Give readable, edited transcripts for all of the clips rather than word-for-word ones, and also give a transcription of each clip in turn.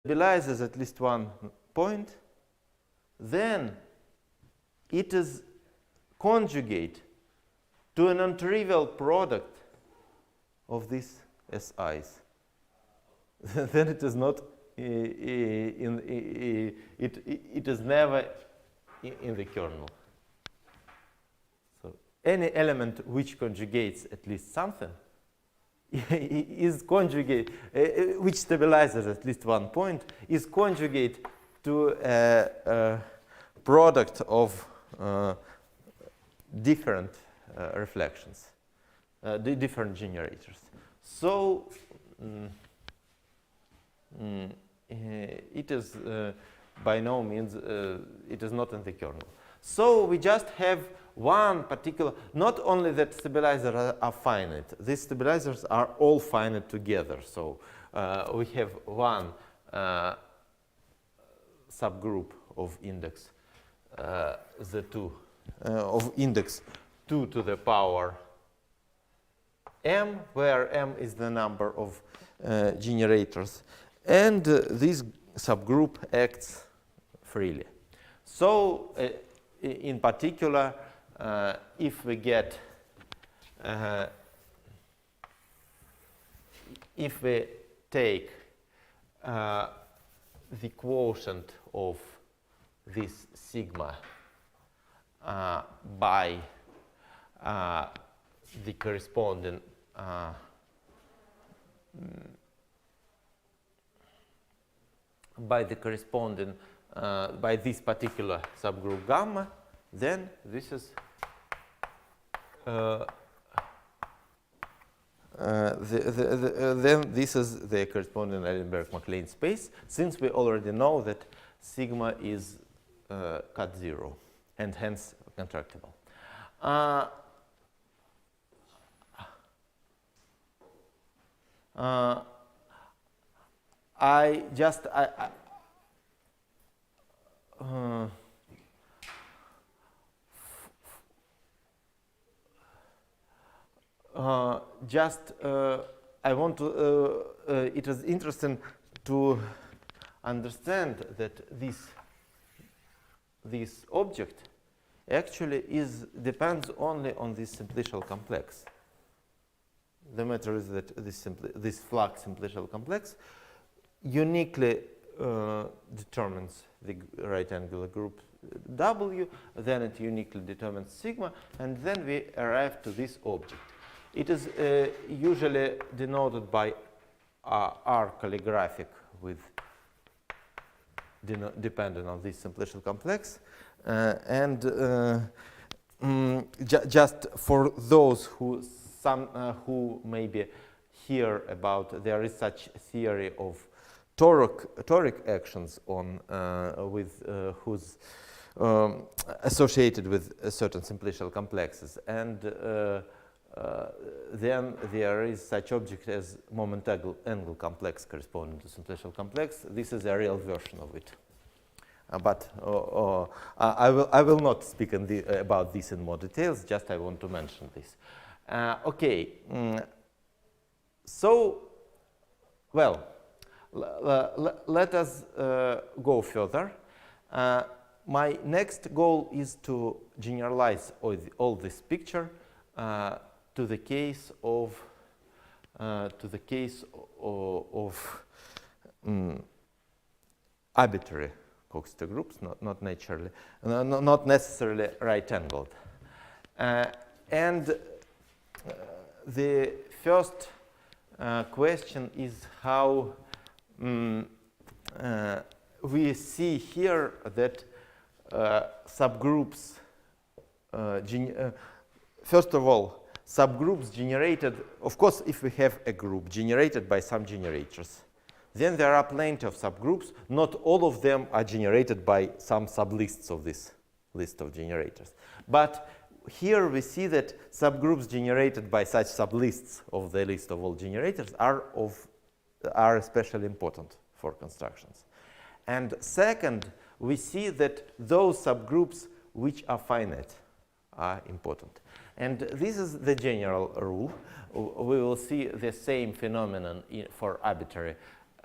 stabilizes at least one point, then it is conjugate to a non-trivial product of these SIs. Then it is not it is never in the kernel. So any element which conjugates at least something is conjugate, which stabilizes at least one point, is conjugate to a product of different reflections, the different generators. So it is by no means, it is not in the kernel. So we just have one particular, not only that stabilizers are finite, these stabilizers are all finite together. So we have one subgroup of index Z2 of index 2 to the power m, where m is the number of generators, and this subgroup acts freely. So in particular, if we get if we take the quotient of this sigma by the corresponding by this particular subgroup gamma, then this is then this is the corresponding Eilenberg-MacLane space, since we already know that sigma is cut zero and hence contractible. I want to, it is interesting to understand that this object actually depends only on this simplicial complex. The matter is that this flux simplicial complex uniquely determines the right angular group W, then it uniquely determines sigma, and then we arrive to this object. It is usually denoted by R calligraphic with dependent on this simplicial complex. Just for those who maybe hear about, there is such theory of toric actions on whose associated with certain simplicial complexes, and then there is such object as moment angle complex corresponding to simplicial complex. This is a real version of it, but I will not speak about this in more details. Just I want to mention this. Okay, so well, let us go further. My next goal is to generalize all this picture to the case of arbitrary Coxeter groups, not naturally, not necessarily right-angled. And the first question is how we see here that subgroups, first of all, subgroups generated, of course, if we have a group generated by some generators, then there are plenty of subgroups. Not all of them are generated by some sublists of this list of generators. But here we see that subgroups generated by such sublists of the list of all generators are especially important for constructions. And second, we see that those subgroups which are finite are important. And this is the general rule. We will see the same phenomenon for arbitrary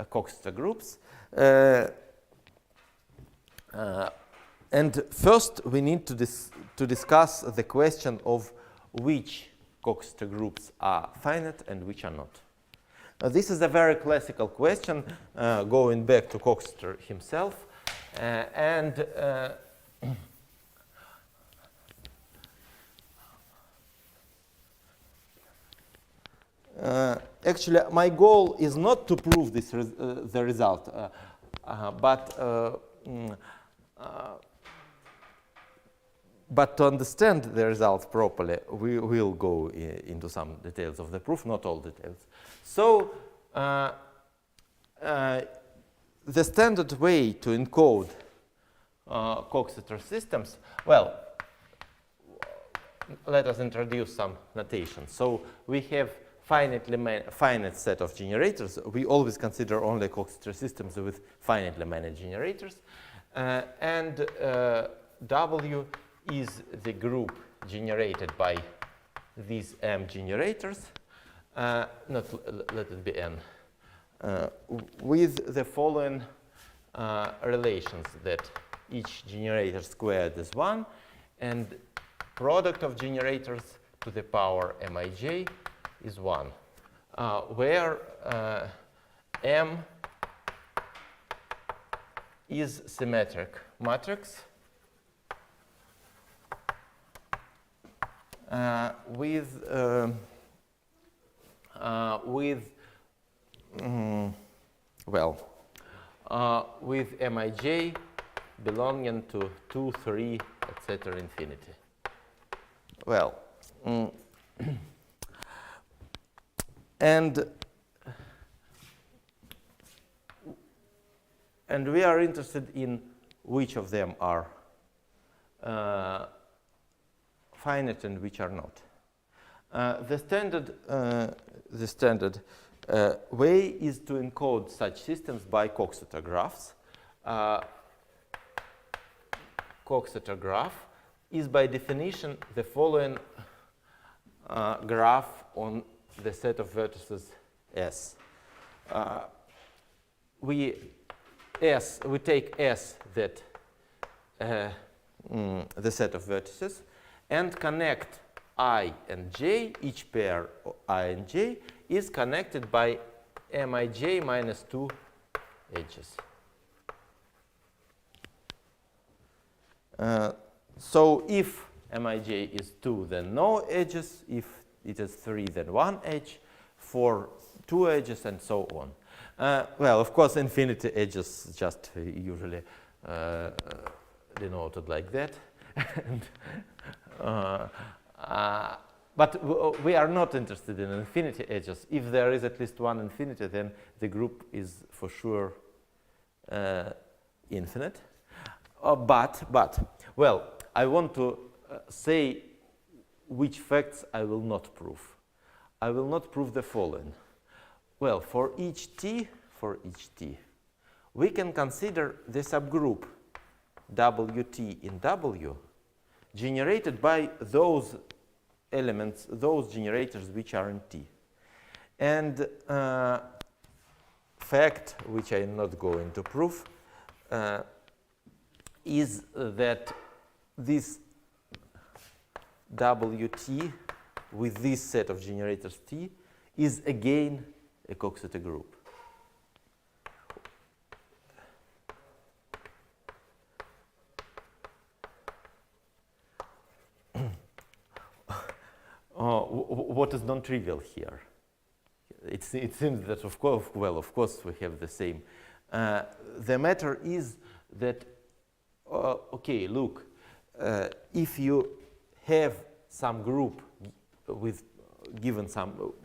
Coxeter groups. And first, we need to discuss the question of which Coxeter groups are finite and which are not. This is a very classical question, going back to Coxeter himself. Actually, my goal is not to prove this the result, but to understand the result properly, we will go into some details of the proof, not all details. So, the standard way to encode Coxeter systems, well, let us introduce some notation. So, we have finite set of generators. We always consider only Coxeter systems with finitely managed generators. And W is the group generated by these M generators, let it be N, with the following relations, that each generator squared is 1, and product of generators to the power Mij is 1, where M is symmetric matrix with Mij belonging to 2, 3, etc. infinity. Well, and we are interested in which of them are finite and which are not. The standard way is to encode such systems by Coxeter graphs. Coxeter graph is by definition the following graph on the set of vertices S. We take S that the set of vertices, and connect I and J. Each pair I and J is connected by Mij minus 2 edges. So if Mij is 2, then no edges. If it is 3, then 1 edge. 4, 2 edges, and so on. Well, of course, infinity edges just usually denoted like that. But we are not interested in infinity edges. If there is at least one infinity, then the group is for sure infinite. Well, I want to say which facts I will not prove. I will not prove the following. Well, for each t, we can consider the subgroup Wt in W generated by those elements, those generators which are in T. And fact, which I am not going to prove, is that this Wt with this set of generators T is again a Coxeter group. What is non-trivial here? It seems that of course we have the same. The matter is that okay, look, if you have some group with given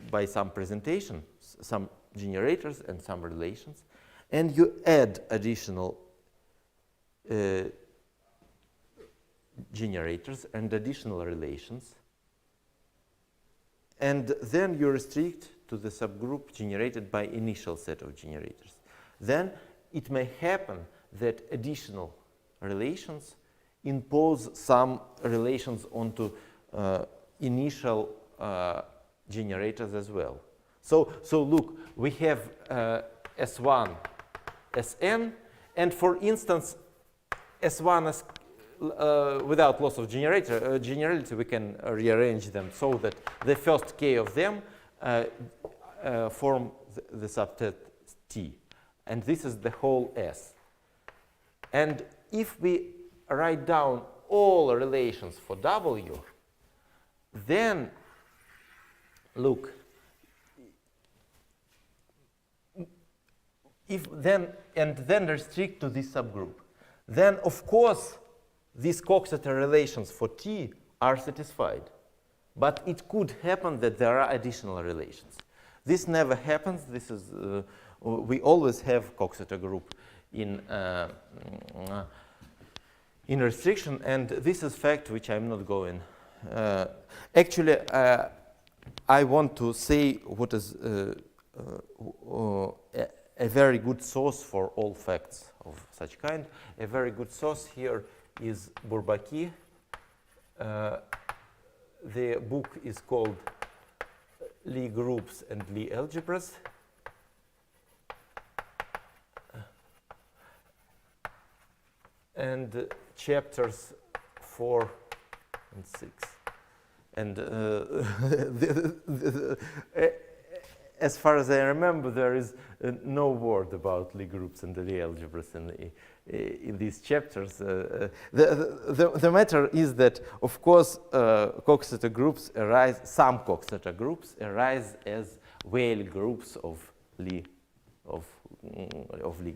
by some presentation, some generators and some relations, and you add additional generators and additional relations, and then you restrict to the subgroup generated by initial set of generators. Then it may happen that additional relations impose some relations onto initial generators as well. So look, we have S1 Sn, and for instance, S1 as without loss of generality, we can rearrange them so that the first k of them form the subset T. And this is the whole S. And if we write down all relations for W, then look, if then restrict to this subgroup, then of course these Coxeter relations for T are satisfied. But it could happen that there are additional relations. This never happens. This is we always have Coxeter group in restriction, and this is fact which I'm not going. Actually, I want to say what is a very good source for all facts of such kind. A very good source here is Bourbaki. The book is called Lie Groups and Lie Algebras. And chapters 4 and 6. And as far as I remember, there is no word about Lie groups and the Lie algebras in these chapters. The matter is that, of course, Coxeter groups arise, some Coxeter groups arise as Weyl groups of Lie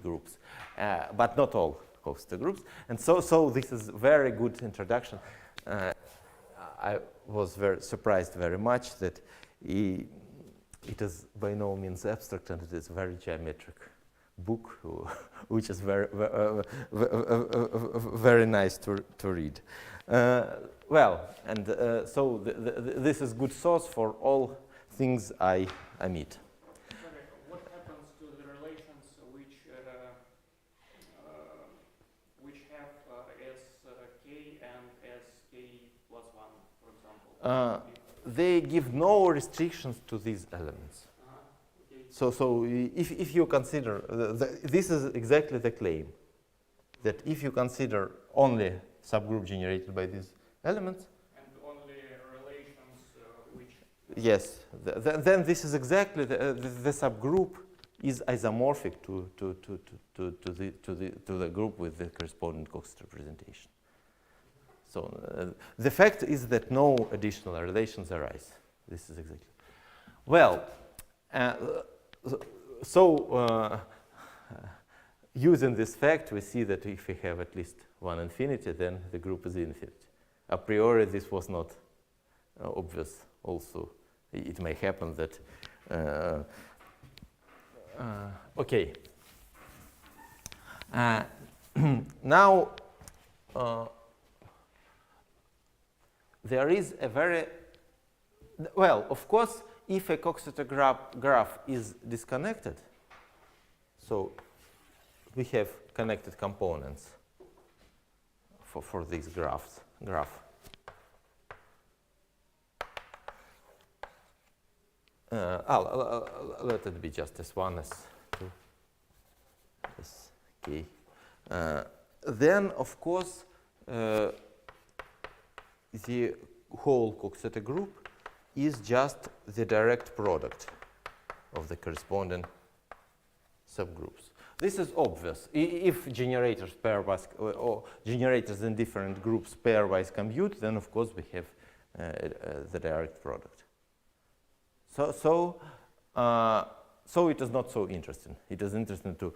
groups, but not all Coxeter groups. And so this is very good introduction. I was very surprised very much that it is by no means abstract, and it is a very geometric book, which is very nice to read. Well, and so this is good source for all things I meet. Okay. What happens to the relations which have sk and sk plus 1, for example? They give no restrictions to these elements. Okay. So if you consider, this is exactly the claim, that if you consider only subgroup generated by these elements, and only relations which... Yes, then this is exactly, the subgroup is isomorphic to the group with the corresponding Coxeter representation. So the fact is that no additional relations arise. This is exactly. Well, using this fact, we see that if we have at least one infinity, then the group is infinite. A priori, this was not obvious. Also, it may happen that. Okay. Now. There is a very, well, of course, if a Coxeter graph is disconnected, so we have connected components for these graph. Let it be just S1, S2, Sk. Then, of course, the whole Coxeter group is just the direct product of the corresponding subgroups. This is obvious. If generators pairwise or generators in different groups pairwise compute, then of course we have the direct product. So it is not so interesting. It is interesting to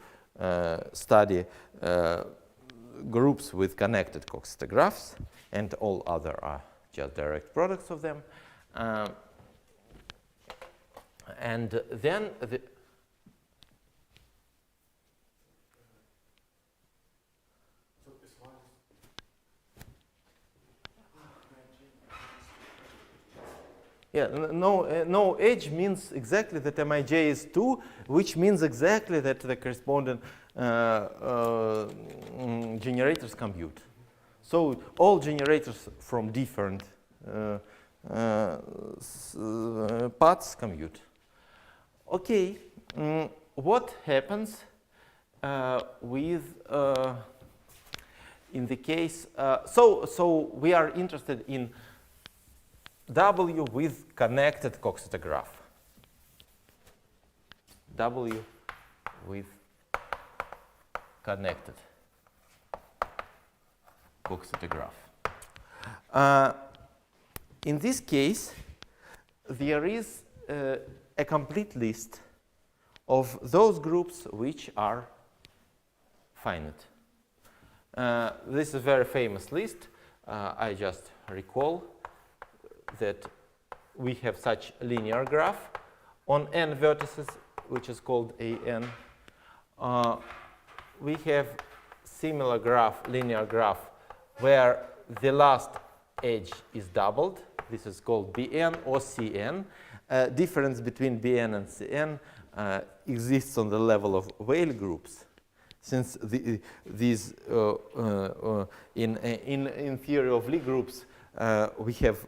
study groups with connected Coxeter graphs, and all other are just direct products of them. And then no edge means exactly that Mij is 2, which means exactly that the corresponding generators compute. So all generators from different paths compute. Okay, what happens with in the case? So we are interested in W with connected Coxeter graph. W with connected Coxeter graph. In this case, there is a complete list of those groups which are finite. This is a very famous list. I just recall that we have such a linear graph on n vertices, which is called AN. We have similar graph, linear graph, where the last edge is doubled. This is called Bn or Cn. Difference between Bn and Cn exists on the level of Weyl groups, since these in theory of Lie groups we have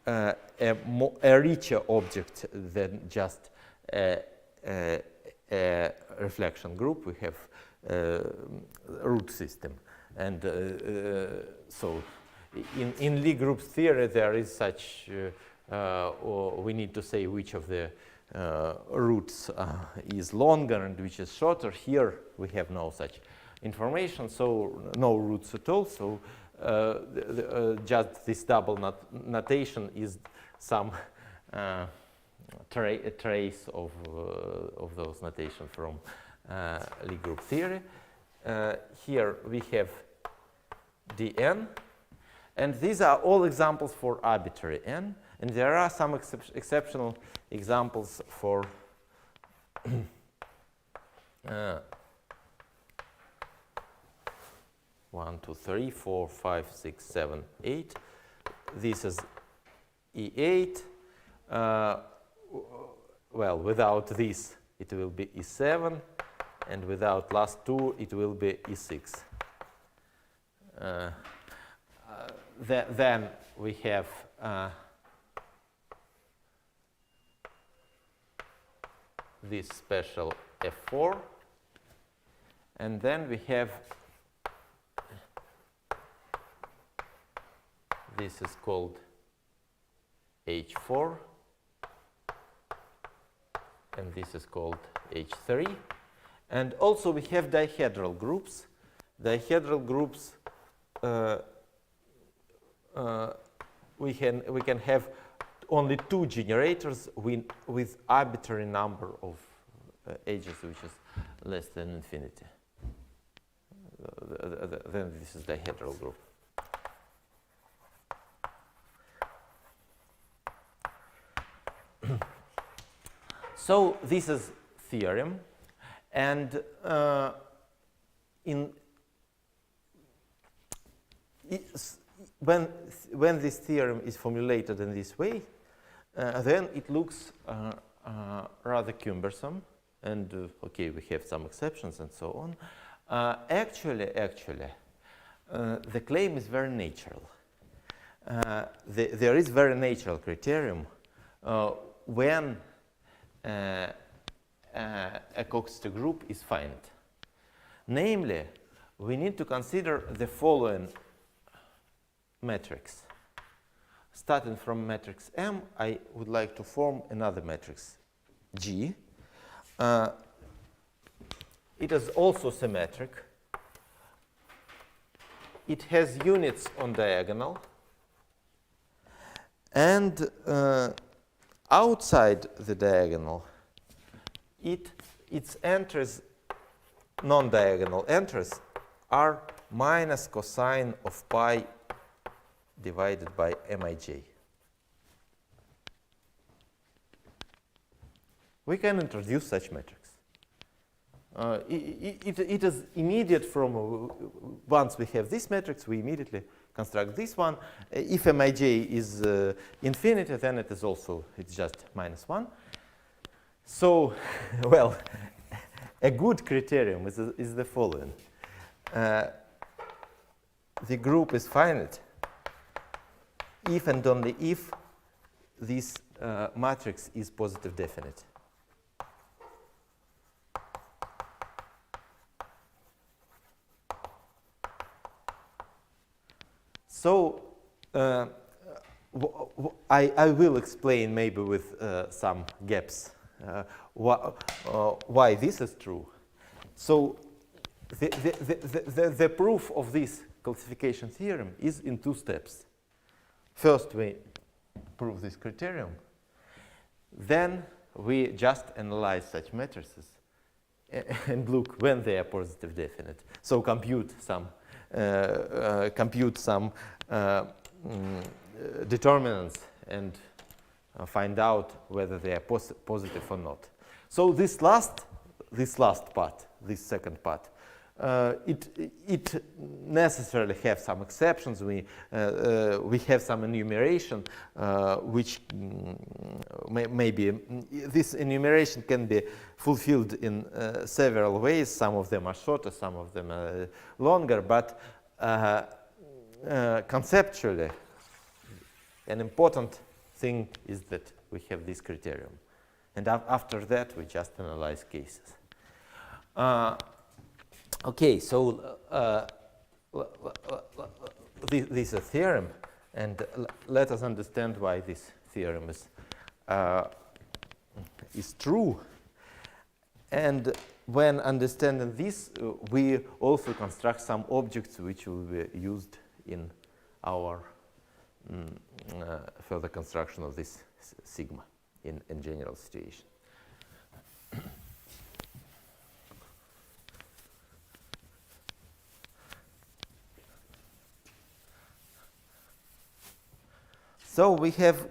a richer object than just a reflection group. We have root system, and so in Lie groups theory there is such or we need to say which of the roots is longer and which is shorter. Here we have no such information, so no roots at all. So just this double notation is some trace of those notations from Lie group theory. Here we have dn, and these are all examples for arbitrary n, and there are some exceptional examples for 1, 2, 3, 4, 5, 6, 7, 8. This is E8. Well, without this, it will be E7, and without last two, it will be E6. Then we have this special F4, and then we have this is called H4, and this is called H3. And also we have dihedral groups. Dihedral groups we can have only two generators with arbitrary number of edges, which is less than infinity. Then this is dihedral group. So this is theorem, and when this theorem is formulated in this way, then it looks rather cumbersome, and okay, we have some exceptions and so on. Actually, the claim is very natural. There is very natural criterion when a Coxeter group is finite. Namely, we need to consider the following matrix. Starting from matrix M, I would like to form another matrix, G. It is also symmetric. It has units on diagonal. And outside the diagonal, its entries, non-diagonal entries, are minus cosine of pi divided by mij. We can introduce such matrix. It is immediate from once we have this matrix, we immediately construct this one. If mij is infinity, then it is also, it's just -1. So, well, a good criterion is the following. The group is finite if and only if this matrix is positive definite. So I will explain maybe with some gaps why this is true. So the proof of this classification theorem is in 2 steps. First, we prove this criterion. Then we just analyze such matrices and look when they are positive definite. So compute some determinants and find out whether they are positive or not. So this last part, this second part, it necessarily have some exceptions. We have some enumeration, which maybe this enumeration can be fulfilled in several ways. Some of them are shorter, some of them are longer, but conceptually, an important thing is that we have this criterion. And after that, we just analyze cases. Okay, so this is a theorem, and let us understand why this theorem is true. And when understanding this, we also construct some objects which will be used in our further construction of this sigma in general situation. So we have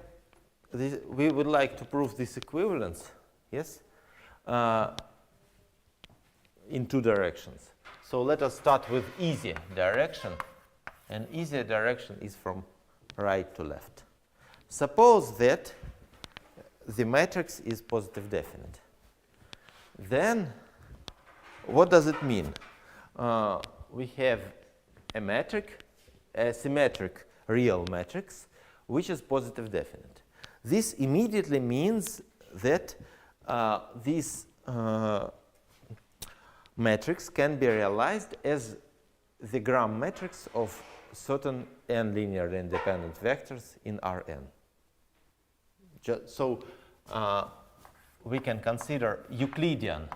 this, we would like to prove this equivalence, yes, in 2 directions. So let us start with easy direction, and easy direction is from right to left. Suppose that the matrix is positive definite. Then what does it mean? We have a metric, a symmetric real matrix, which is positive definite. This immediately means that this matrix can be realized as the gram matrix of certain n linearly independent vectors in Rn. So we can consider Euclidean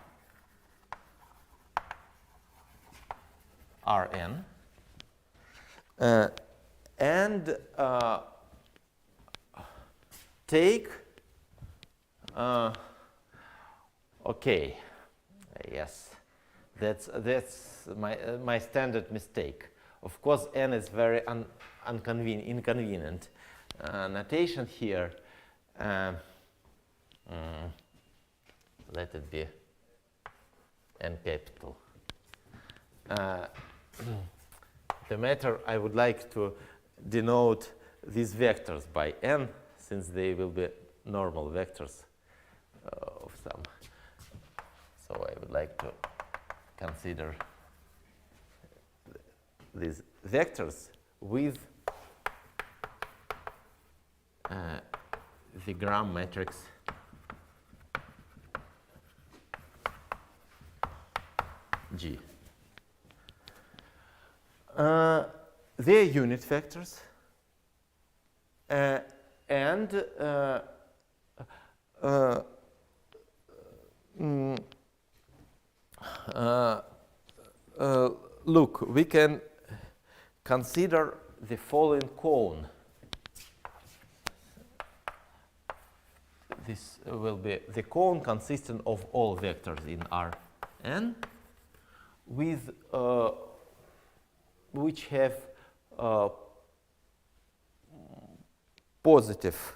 Rn and take, okay, yes, that's my standard mistake. Of course, n is very inconvenient notation here. Let it be n capital. The matter I would like to denote these vectors by n, since they will be normal vectors of some. So I would like to consider these vectors with the gram matrix G. They are unit vectors, and look, we can consider the following cone. This will be the cone consisting of all vectors in Rn with which have positive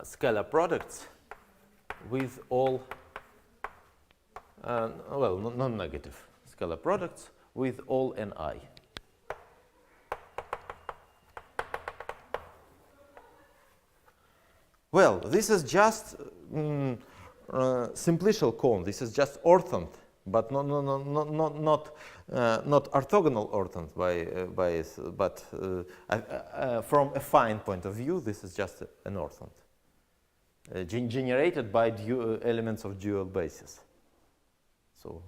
scalar products with all well, non-negative scalar products with all Ni. Well, this is just simplicial cone. This is just orthont, but not orthogonal orthont but from a fine point of view, this is just an orthont generated by elements of dual basis. So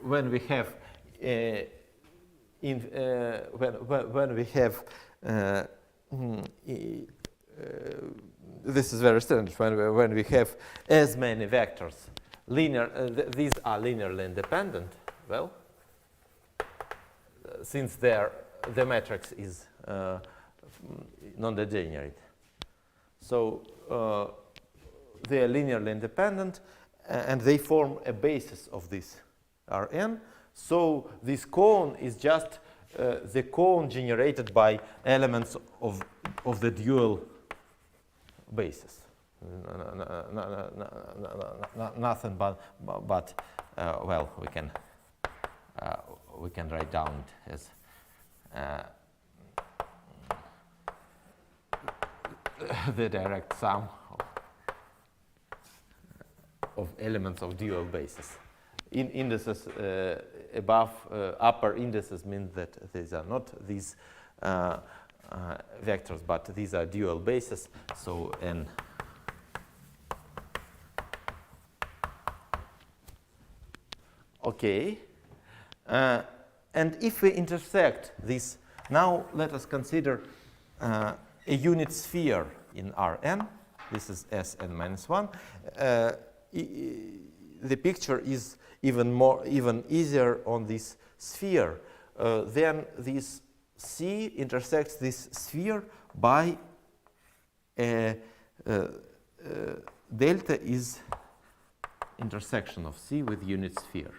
when we have when we have this is very strange when we have as many vectors linear these are linearly independent. Well, since the matrix is non-degenerate, so they are linearly independent and they form a basis of this Rn. So this cone is just the cone generated by elements of the dual basis. Nothing but well, we can write down it as the direct sum of elements of dual basis. In indices above upper indices mean that these are not these vectors, but these are dual bases. So n. Okay. And if we intersect this, now let us consider a unit sphere in Rn. This is Sn minus 1. The picture is even easier on this sphere. Then this C intersects this sphere by delta is intersection of C with unit sphere.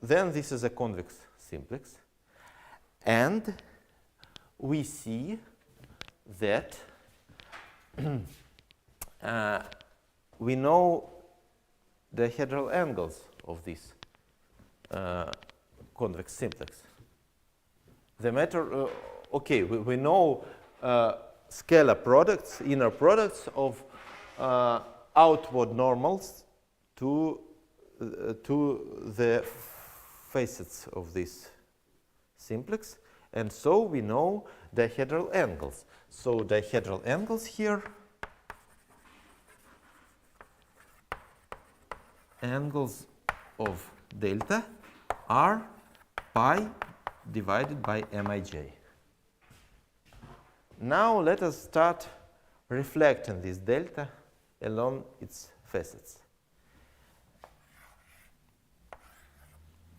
Then this is a convex simplex, and we see that we know the hedral angles of this convex simplex. The matter, okay, we know scalar products, inner products of outward normals to the facets of this simplex, and so we know dihedral angles. So dihedral angles here, angles of delta are pi divided by mij. Now let us start reflecting this delta along its facets.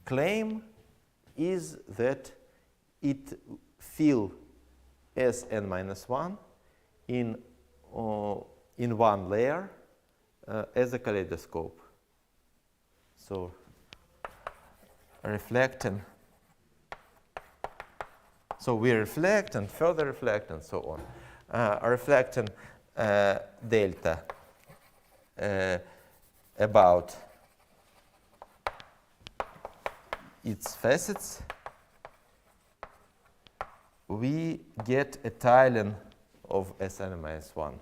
Claim is that it fill Sn minus 1 in one layer as a kaleidoscope. So reflecting. So we reflect and further reflect and so on. Reflecting delta about its facets, we get a tiling of Sn minus 1.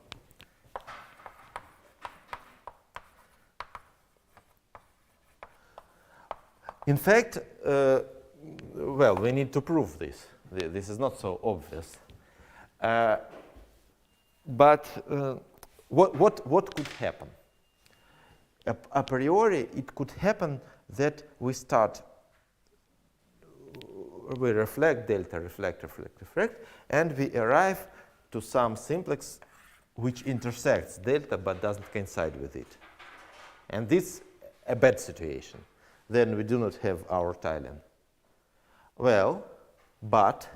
In fact, well, we need to prove this. This is not so obvious. But what could happen? A priori, it could happen that we reflect delta, reflect, and we arrive to some simplex which intersects delta but doesn't coincide with it. And this is a bad situation. Then we do not have our tiling. Well, but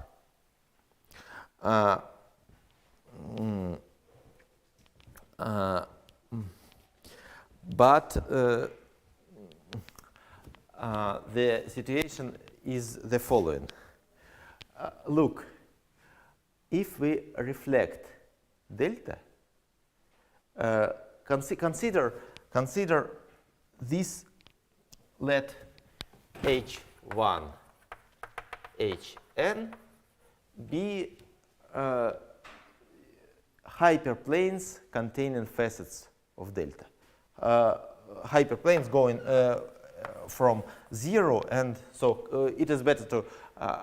the situation is the following. Look, if we reflect delta, consider this, let H1, Hn be hyperplanes containing facets of delta. Hyperplanes going from 0, and so it is better to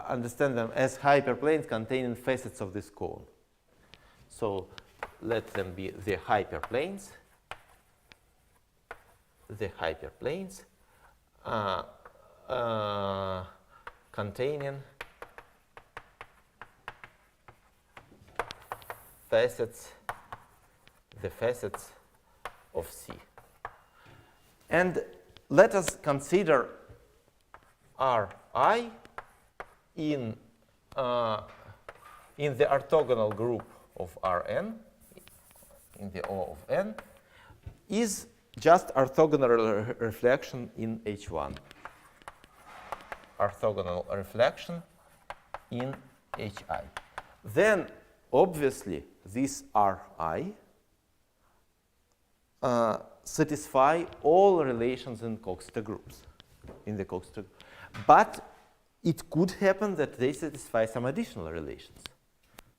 understand them as hyperplanes containing facets of this cone. So let them be the hyperplanes. The hyperplanes containing facets, the facets of C. And let us consider Ri in the orthogonal group of Rn, in the O of n, is just orthogonal reflection in H1. Orthogonal reflection in Hi. Then, obviously, this Ri satisfy all relations in Coxeter groups, in the Coxeter. But it could happen that they satisfy some additional relations.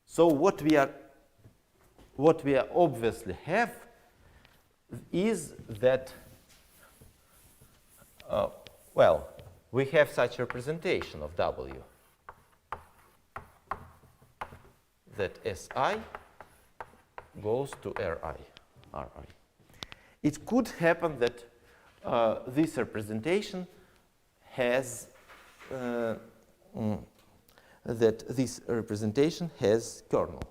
So what we obviously have is that, well, we have such representation of W that Si goes to Ri. It could happen that this representation has kernel.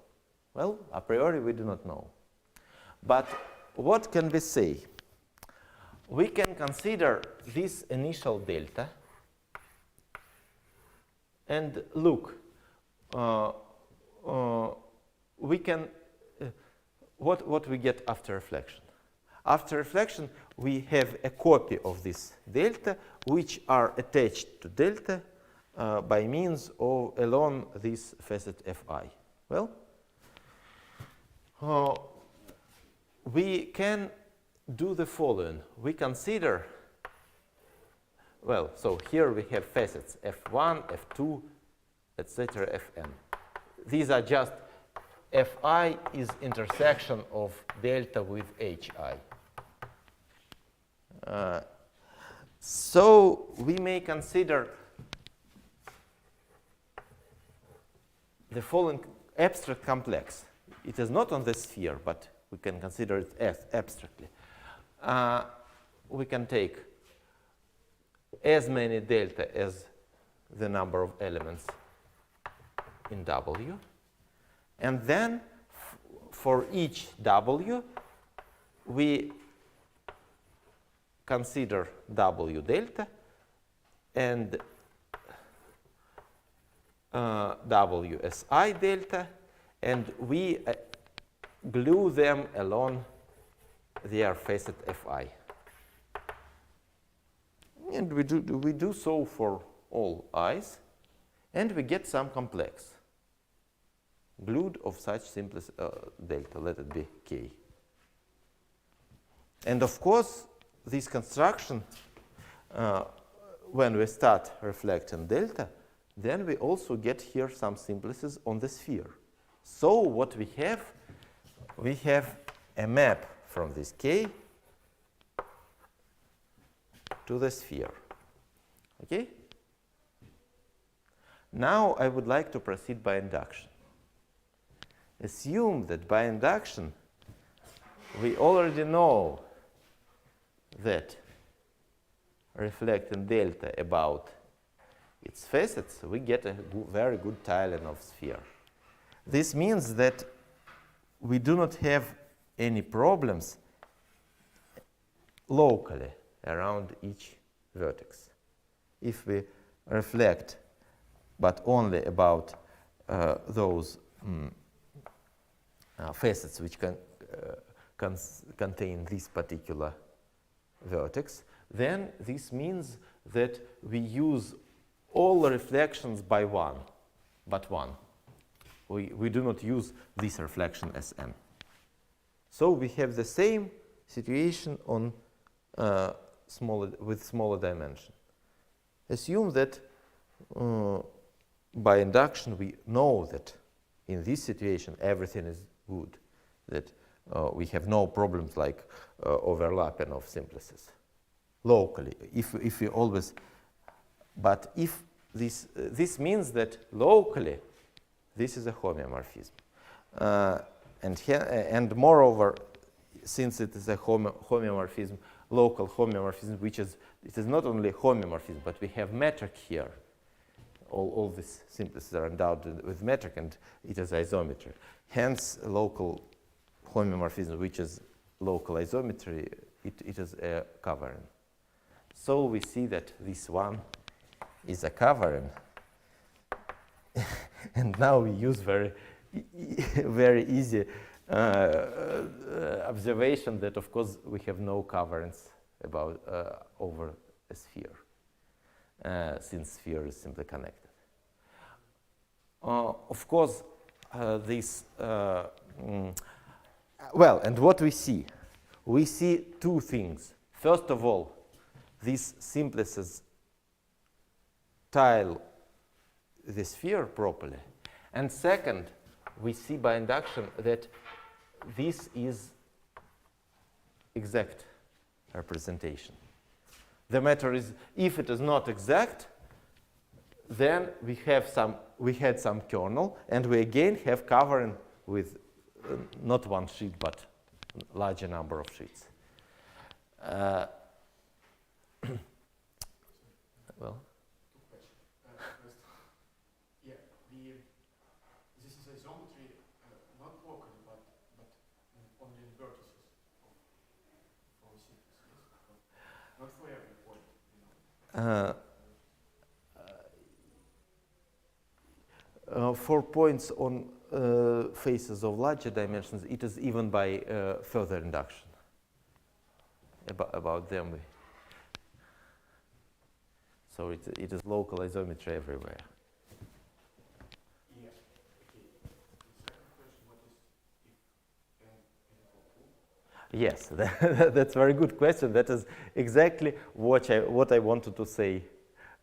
Well, a priori we do not know. But what can we say? We can consider this initial delta and look, we can, what we get after reflection? After reflection, we have a copy of this delta, which are attached to delta by means of along this facet Fi. Well, we can do the following. We consider, well, so here we have facets F1, F2, etc., Fn. These are just Fi is intersection of delta with Hi. So we may consider the following abstract complex. It is not on the sphere, but we can consider it as abstractly. We can take as many delta as the number of elements in W. And then for each W, we consider W delta and WSI delta, and we glue them along their facet Fi. And we do so for all i's, and we get some complex glued of such simplest delta, let it be K. And of course, this construction, when we start reflecting delta, then we also get here some simplices on the sphere. So what we have a map from this K to the sphere. Okay? Now I would like to proceed by induction. Assume that by induction we already know that reflecting delta about its facets, we get a very good tiling of sphere. This means that we do not have any problems locally around each vertex. If we reflect, but only about those facets which can contain this particular vertex, then this means that we use all reflections by one, but one. We do not use this reflection as n. So we have the same situation on with smaller dimension. Assume that by induction we know that in this situation everything is good, that we have no problems like overlapping of simplices locally. If we always, but if this means that locally this is a homeomorphism, and moreover, since it is a homeomorphism, local homeomorphism, it is not only homeomorphism, but we have metric here. All these simplices are endowed with metric, and it is isometry. Hence, local homeomorphism, which is local isometry, it is a covariant. So we see that this one is a covariant. And now we use very easy observation that, of course, we have no covariance about over a sphere, since sphere is simply connected. Of course, well, and what we see? We see two things. First of all, these simplices tile the sphere properly. And second, we see by induction that this is exact representation. The matter is, if it is not exact, then we had some kernel, and we again have covering with not one sheet, but larger number of sheets. Well. This is isometry, not locally, but only in vertices for simplices, not for every point. For points on faces of larger dimensions, it is even by further induction. About them. So it is local isometry everywhere. Yeah. Okay. The second question: what is Yes, that's a very good question. That is exactly what I wanted to say.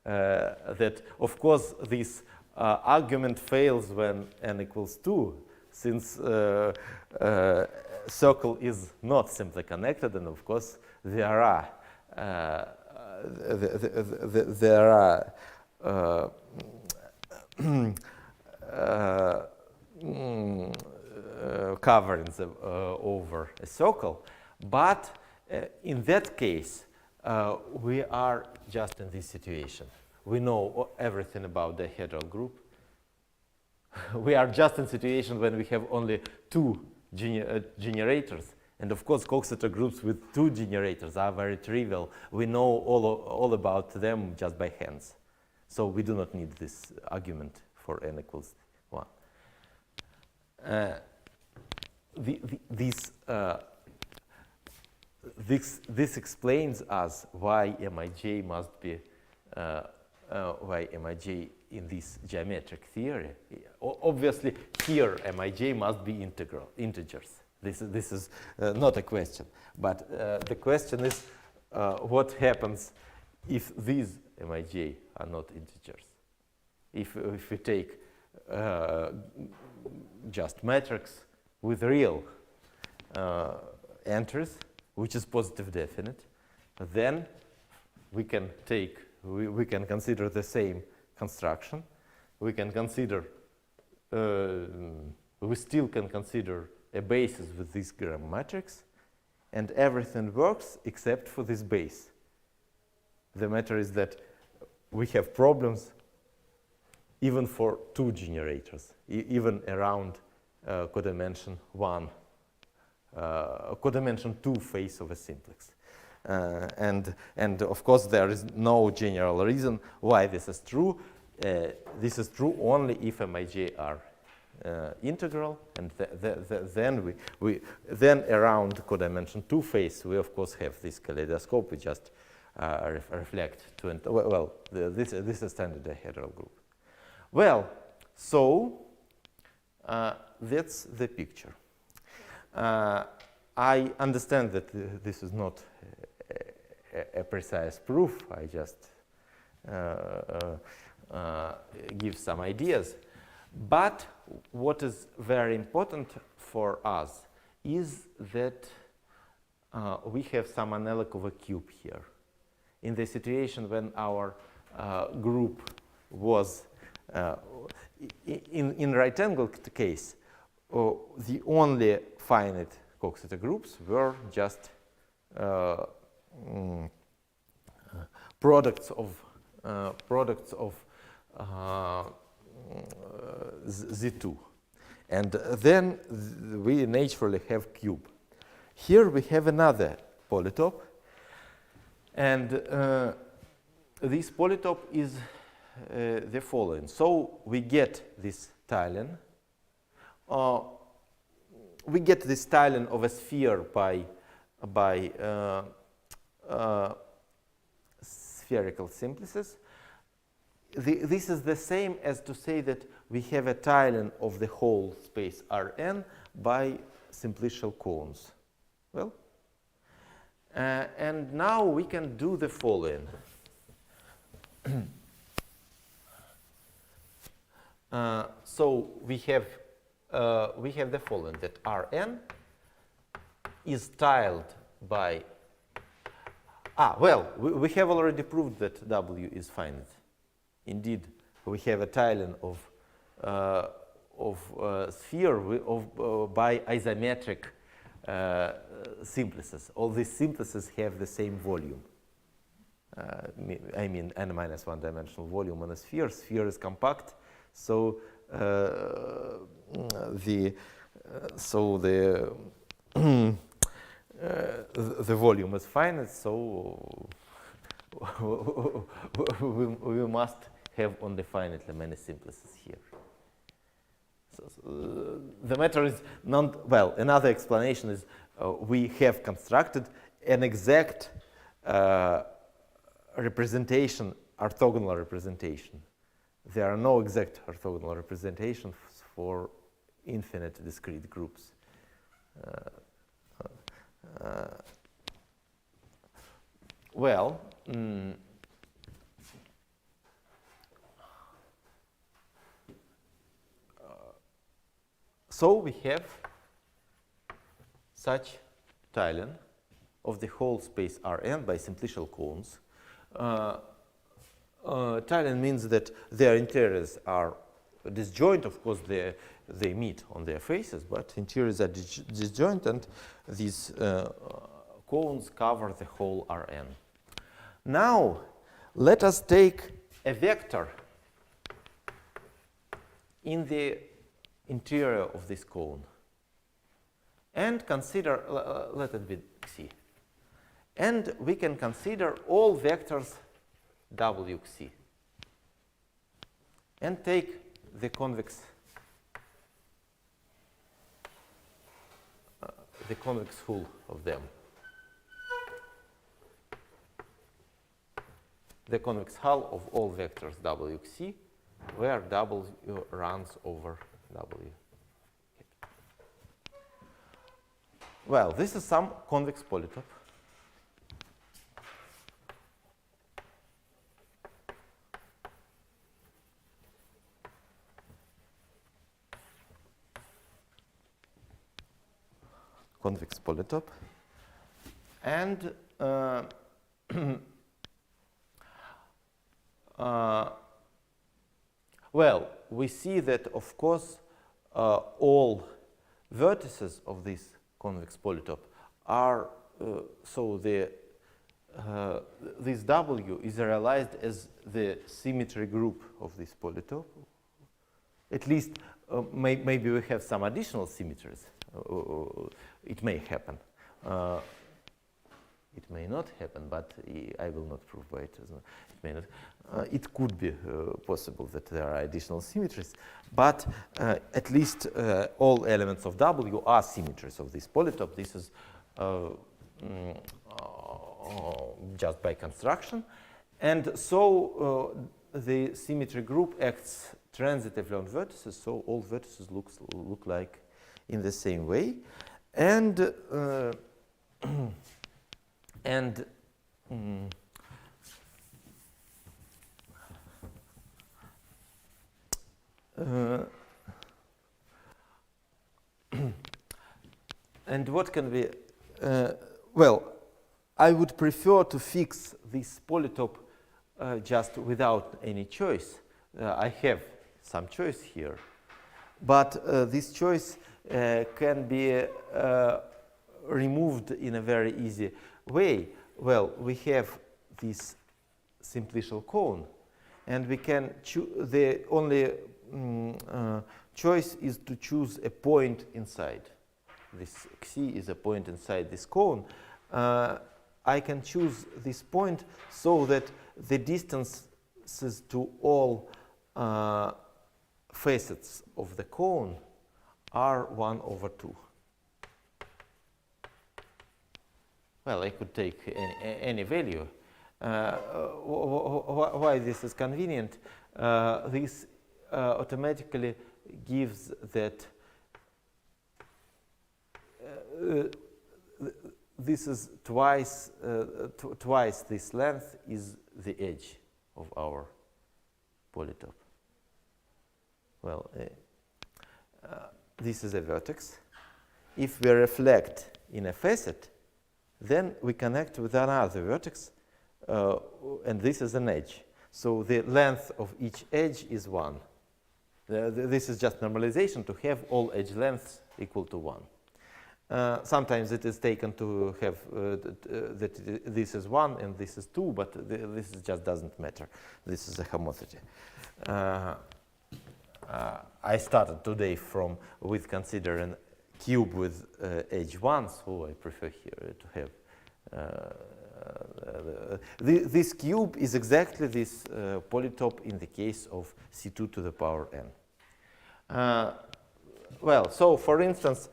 That of course this argument fails when n equals 2, since circle is not simply connected, and of course there are coverings over a circle, but in that case we are just in this situation. We know everything about the dihedral group. We are just in situation when we have only two generators. And of course, Coxeter groups with two generators are very trivial. We know all about them just by hands. So we do not need this argument for n equals 1. This explains us why Mij must be why Mij in this geometric theory. Obviously, here Mij must be integers. This is not a question, but the question is what happens if these Mij are not integers? If we take just matrix with real entries, which is positive definite, then we can consider the same construction. We can consider we still can consider a basis with this gram matrix, and everything works except for this base. The matter is that we have problems even for two generators, even around codimension 1, codimension 2 phase of a simplex. And of course, there is no general reason why this is true. This is true only if Mij are integral, and then around codimension 2 phase, we of course have this kaleidoscope. We just reflect to this is standard dihedral group. Well, so that's the picture. I understand that this is not a precise proof. I just give some ideas. But what is very important for us is that we have some analog of a cube here. In the situation when our group was in right-angled case, the only finite Coxeter groups were just products of Z2. And then we naturally have cube. Here we have another polytope, and this polytope is the following. So we get this tiling. We get this tiling of a sphere by spherical simplices. This is the same as to say that we have a tiling of the whole space Rn by simplicial cones. Well, and now we can do the following. So we have the following, that Rn is tiled by. We have already proved that W is finite. Indeed, we have a tiling of sphere by isometric simplices. All these simplices have the same volume. I mean, n minus one dimensional volume on a sphere. Sphere is compact, so the volume is finite. So we must have only finitely many simplices here. So the matter is not, well, another explanation is we have constructed an exact representation, orthogonal representation. There are no exact orthogonal representations for infinite discrete groups. So we have such tiling of the whole space Rn by simplicial cones. Tiling means that their interiors are disjoint. Of course, they meet on their faces, but interiors are disjoint, and these cones cover the whole Rn. Now, let us take a vector in the interior of this cone and consider, let it be Xi. And we can consider all vectors Wxi and take the convex hull of them. The convex hull of all vectors Wxi, where W runs over W. Well, this is some convex polytope. Convex polytope. And well, we see that, of course, all vertices of this convex polytope are, so this W is realized as the symmetry group of this polytope. At least, maybe we have some additional symmetries. It may happen. It may not happen, but I will not prove why it is not. It may not. It could be possible that there are additional symmetries, but at least all elements of W are symmetries of this polytope. This is just by construction. And so the symmetry group acts transitively on vertices, so all vertices look like in the same way. And and what can we, well, I would prefer to fix this polytope just without any choice. I have some choice here, but this choice can be removed in a very easy way. Well, we have this simplicial cone, and we can choose. The only choice is to choose a point inside. This xi is a point inside this cone. I can choose this point so that the distances to all facets of the cone are 1/2. Well, I could take any value. Why this is convenient? This automatically gives that this is twice this length is the edge of our polytope. Well, this is a vertex. If we reflect in a facet, then we connect with another vertex, and this is an edge. So the length of each edge is 1. This is just normalization to have all edge lengths equal to 1. Sometimes it is taken to have that this is 1 and this is 2, but this just doesn't matter. This is a homotopy. I started today with considering cube with edge 1, so I prefer here to have this cube is exactly this polytope in the case of C2 to the power n. Well, so for instance,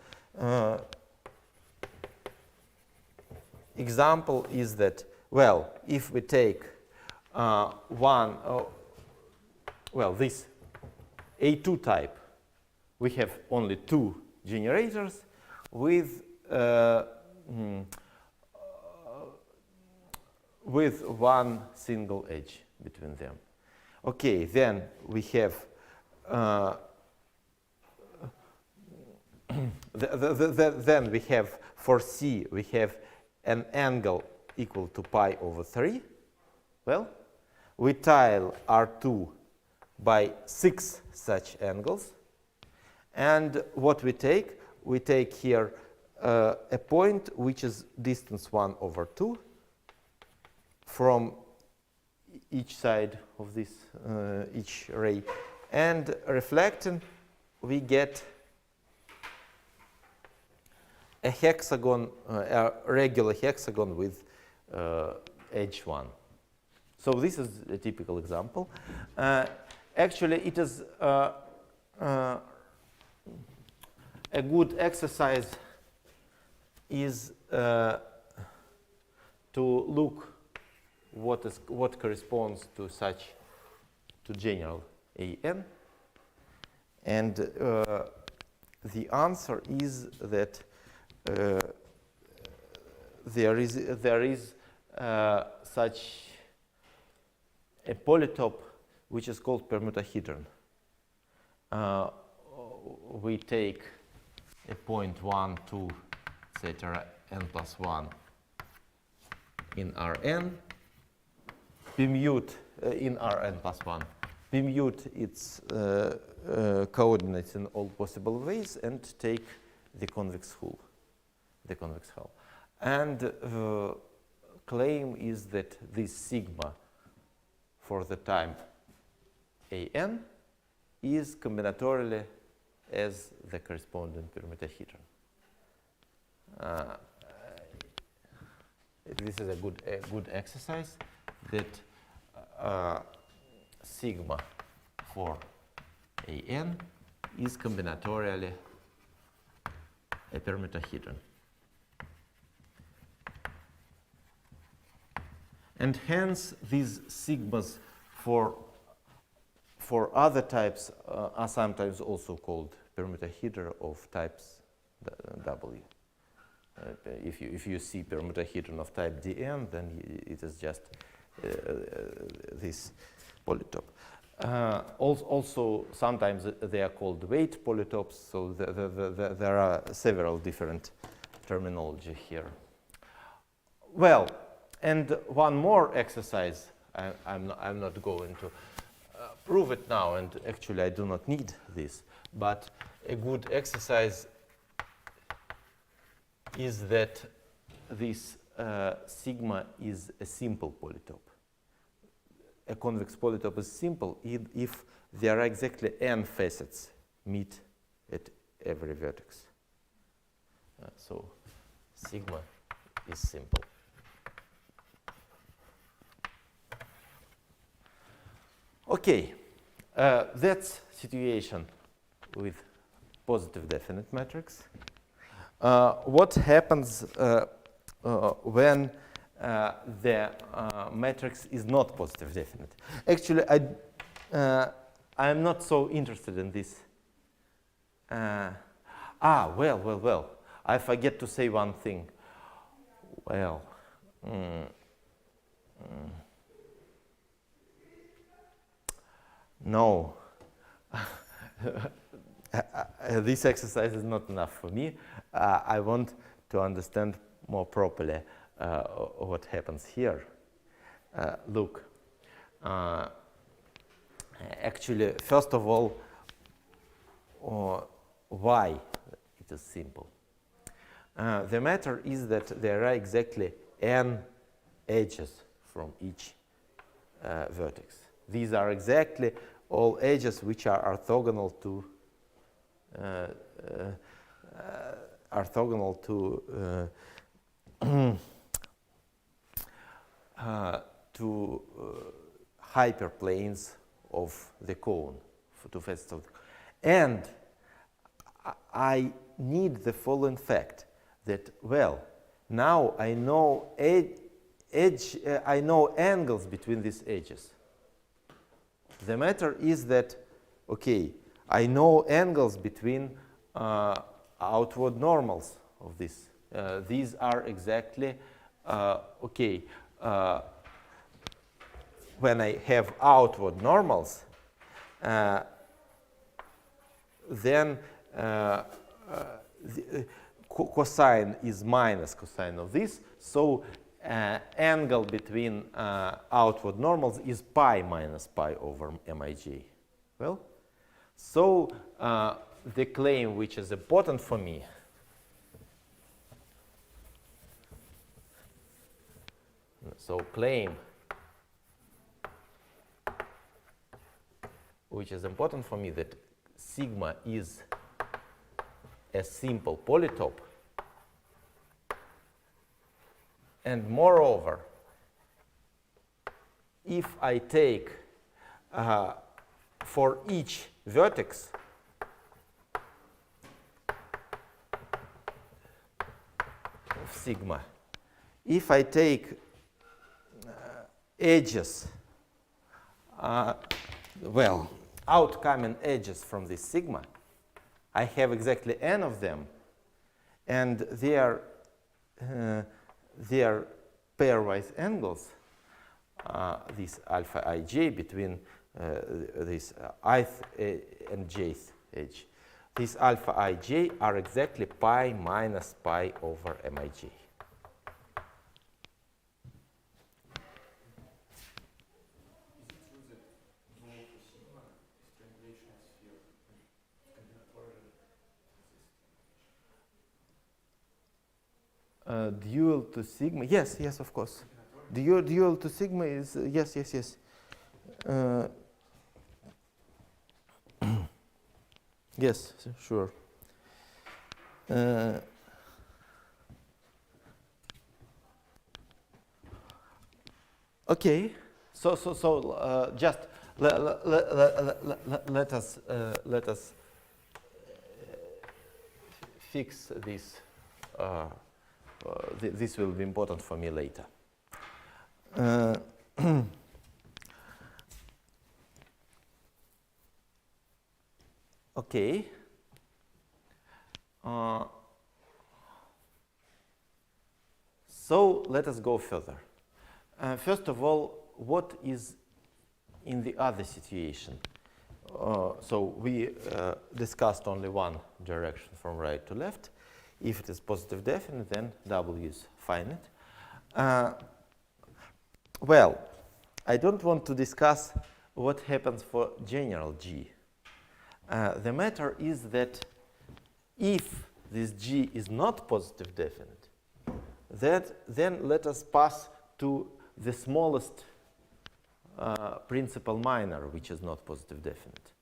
example is that, well, if we take this A2 type, we have only 2 generators with one single edge between them. Okay, then we have then we have for C we have an angle equal to pi/3. Well, we tile R2 by 6 such angles, and what we take here a point which is distance 1/2 from each side of this each ray, and reflecting we get a hexagon, a regular hexagon with edge 1. So this is a typical example. Actually, it is a good exercise is to look what corresponds to general AN, and the answer is that there is such a polytope which is called permutahedron. We take a point 1, 2, etc. n+1 in Rn, permute in Rn+1, permute its coordinates in all possible ways, and take the convex hull. And claim is that this sigma for the time An is combinatorially as the corresponding permutahedron. This is a good exercise that sigma for An is combinatorially a permutahedron. And hence these sigmas for other types are sometimes also called permutahedra of types W. If you see permutahedron of type Dn, then it is just this polytope. Also, sometimes they are called weight polytopes, so there are several different terminology here. Well, and one more exercise, I'm not going to prove it now, and actually I do not need this, but a good exercise is that this sigma is a simple polytope. A convex polytope is simple if there are exactly n facets meet at every vertex. So sigma is simple. Okay, that's situation with positive definite matrix. What happens when the matrix is not positive definite? Actually, I'm not so interested in this. Well. I forget to say one thing. Well, no. This exercise is not enough for me. I want to understand more properly what happens here. Look, actually, first of all, why it is simple? The matter is that there are exactly n edges from each vertex. These are exactly all edges which are orthogonal to hyperplanes of the cone, to facets of the cone. And I need the following fact that, well, now I know I know angles between these edges. The matter is that, okay, I know angles between outward normals of this. These are exactly, okay, when I have outward normals, then the cosine is minus cosine of this, so angle between outward normals is pi minus pi over mij. Well, so the claim which is important for me which is important for me that sigma is a simple polytope, and moreover, if I take for each vertex of sigma, if I take edges, well, outcoming edges from this sigma, I have exactly n of them, and their pairwise angles, this alpha ij between this ith and jth edge, these alpha ij are exactly pi minus pi over mij. Dual to sigma, yes, of course. Dual to sigma is, yes. Yes, sure. Okay, so just let us fix this. This will be important for me later. Okay. So let us go further. First of all, what is in the other situation? So we discussed only one direction from right to left. If it is positive definite, then W is finite. Well, I don't want to discuss what happens for general G. The matter is that if this G is not positive definite, then let us pass to the smallest principal minor, which is not positive definite.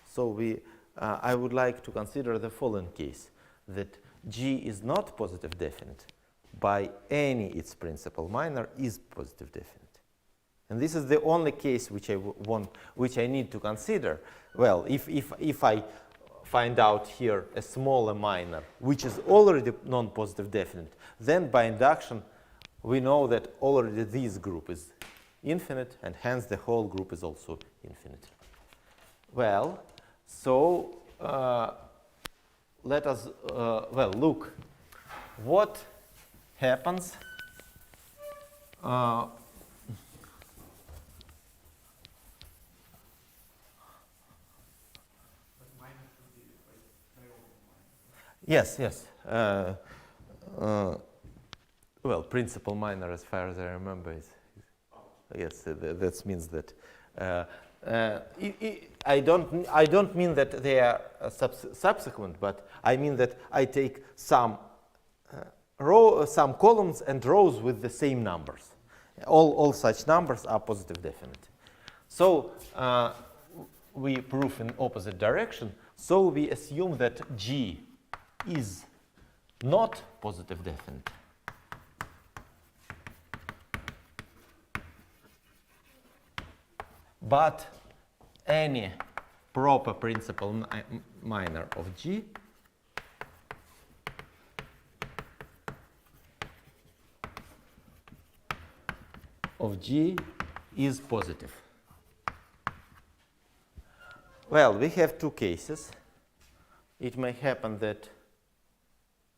So I would like to consider the following case, that G is not positive definite by any its principal minor is positive definite. And this is the only case which I need to consider. Well, if I find out here a smaller minor, which is already non-positive definite, then by induction, we know that already this group is infinite, and hence the whole group is also infinite. Well, so let us, look what happens Yes. Well, principal minor, as far as I remember, is yes. That means that I don't mean that they are subsequent, but I mean that I take some some columns and rows with the same numbers. All such numbers are positive definite. So we prove in opposite direction. So we assume that G is not positive definite. But any proper principal minor of G is positive. Well, we have two cases. It may happen that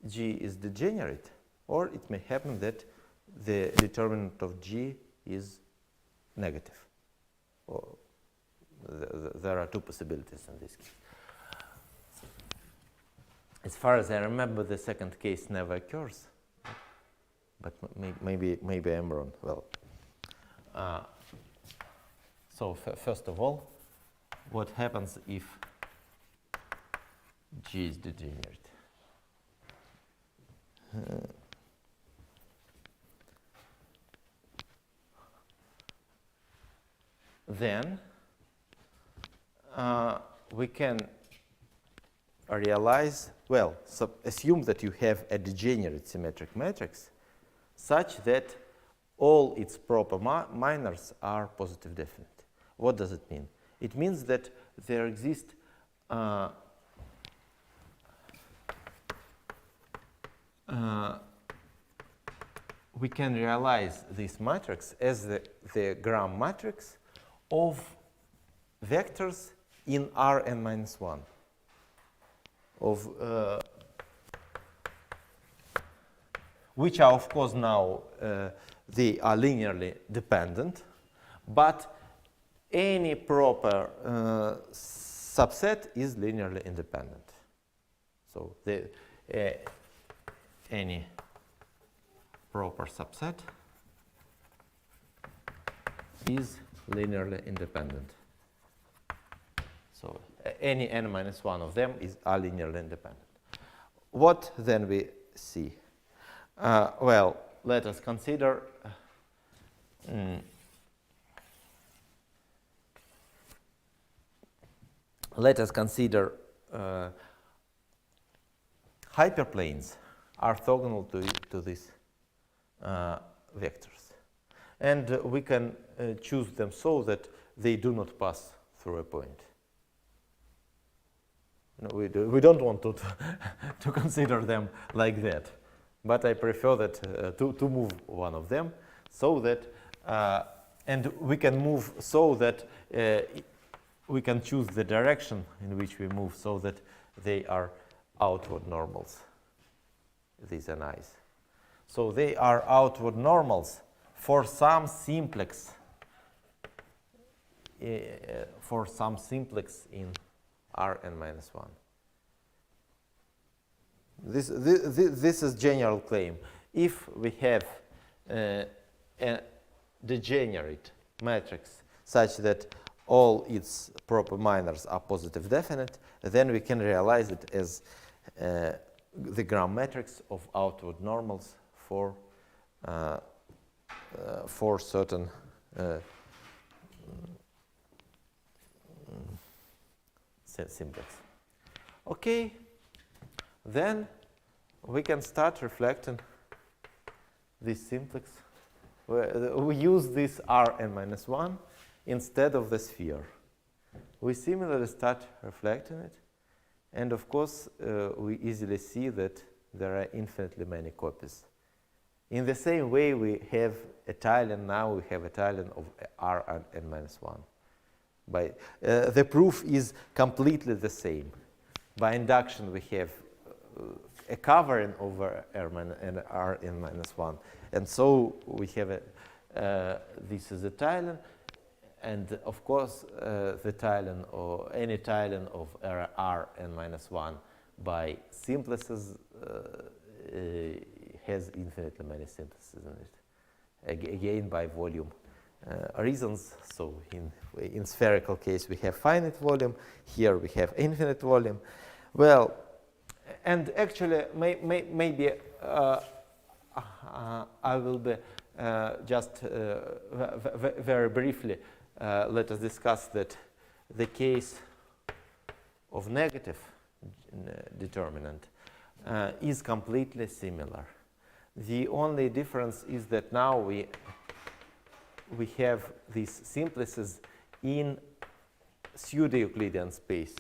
G is degenerate, or it may happen that the determinant of G is negative. Or there are two possibilities in this case. As far as I remember, the second case never occurs, but maybe I'm wrong. Well, so first of all, what happens if G is degenerate? Then we can realize, well, assume that you have a degenerate symmetric matrix such that all its proper minors are positive definite. What does it mean? It means that there exist we can realize this matrix as the gram matrix of vectors in Rn minus 1 of which are of course now they are linearly dependent, but any proper subset is linearly independent. So any proper subset is linearly independent. So any n minus 1 of them are linearly independent. What then we see? Well, let us consider hyperplanes orthogonal to these vectors. And we can choose them so that they do not pass through a point. No, we don't want to consider them like that. But I prefer that to move one of them so that, and we can move so that we can choose the direction in which we move so that they are outward normals, these NIs. So they are outward normals for some simplex in Rn minus 1. This is general claim. If we have a degenerate matrix such that all its proper minors are positive definite, then we can realize it as the Gram matrix of outward normals for certain simplex. Okay, then we can start reflecting this simplex. We use this Rn-1 instead of the sphere. We similarly start reflecting it, and of course we easily see that there are infinitely many copies. In the same way we have a tilde, now we have a tilde of Rn-1. The proof is completely the same. By induction we have a covering over Rn-1, and so we have this is a tilde, and of course the tilde or any tilde of Rn-1 by simplices has infinitely many simplices in it, again by volume reasons. So in spherical case we have finite volume, here we have infinite volume. Well, and actually maybe I will be just very briefly let us discuss that the case of negative determinant is completely similar. The only difference is that now we have these simplices in pseudo-Euclidean space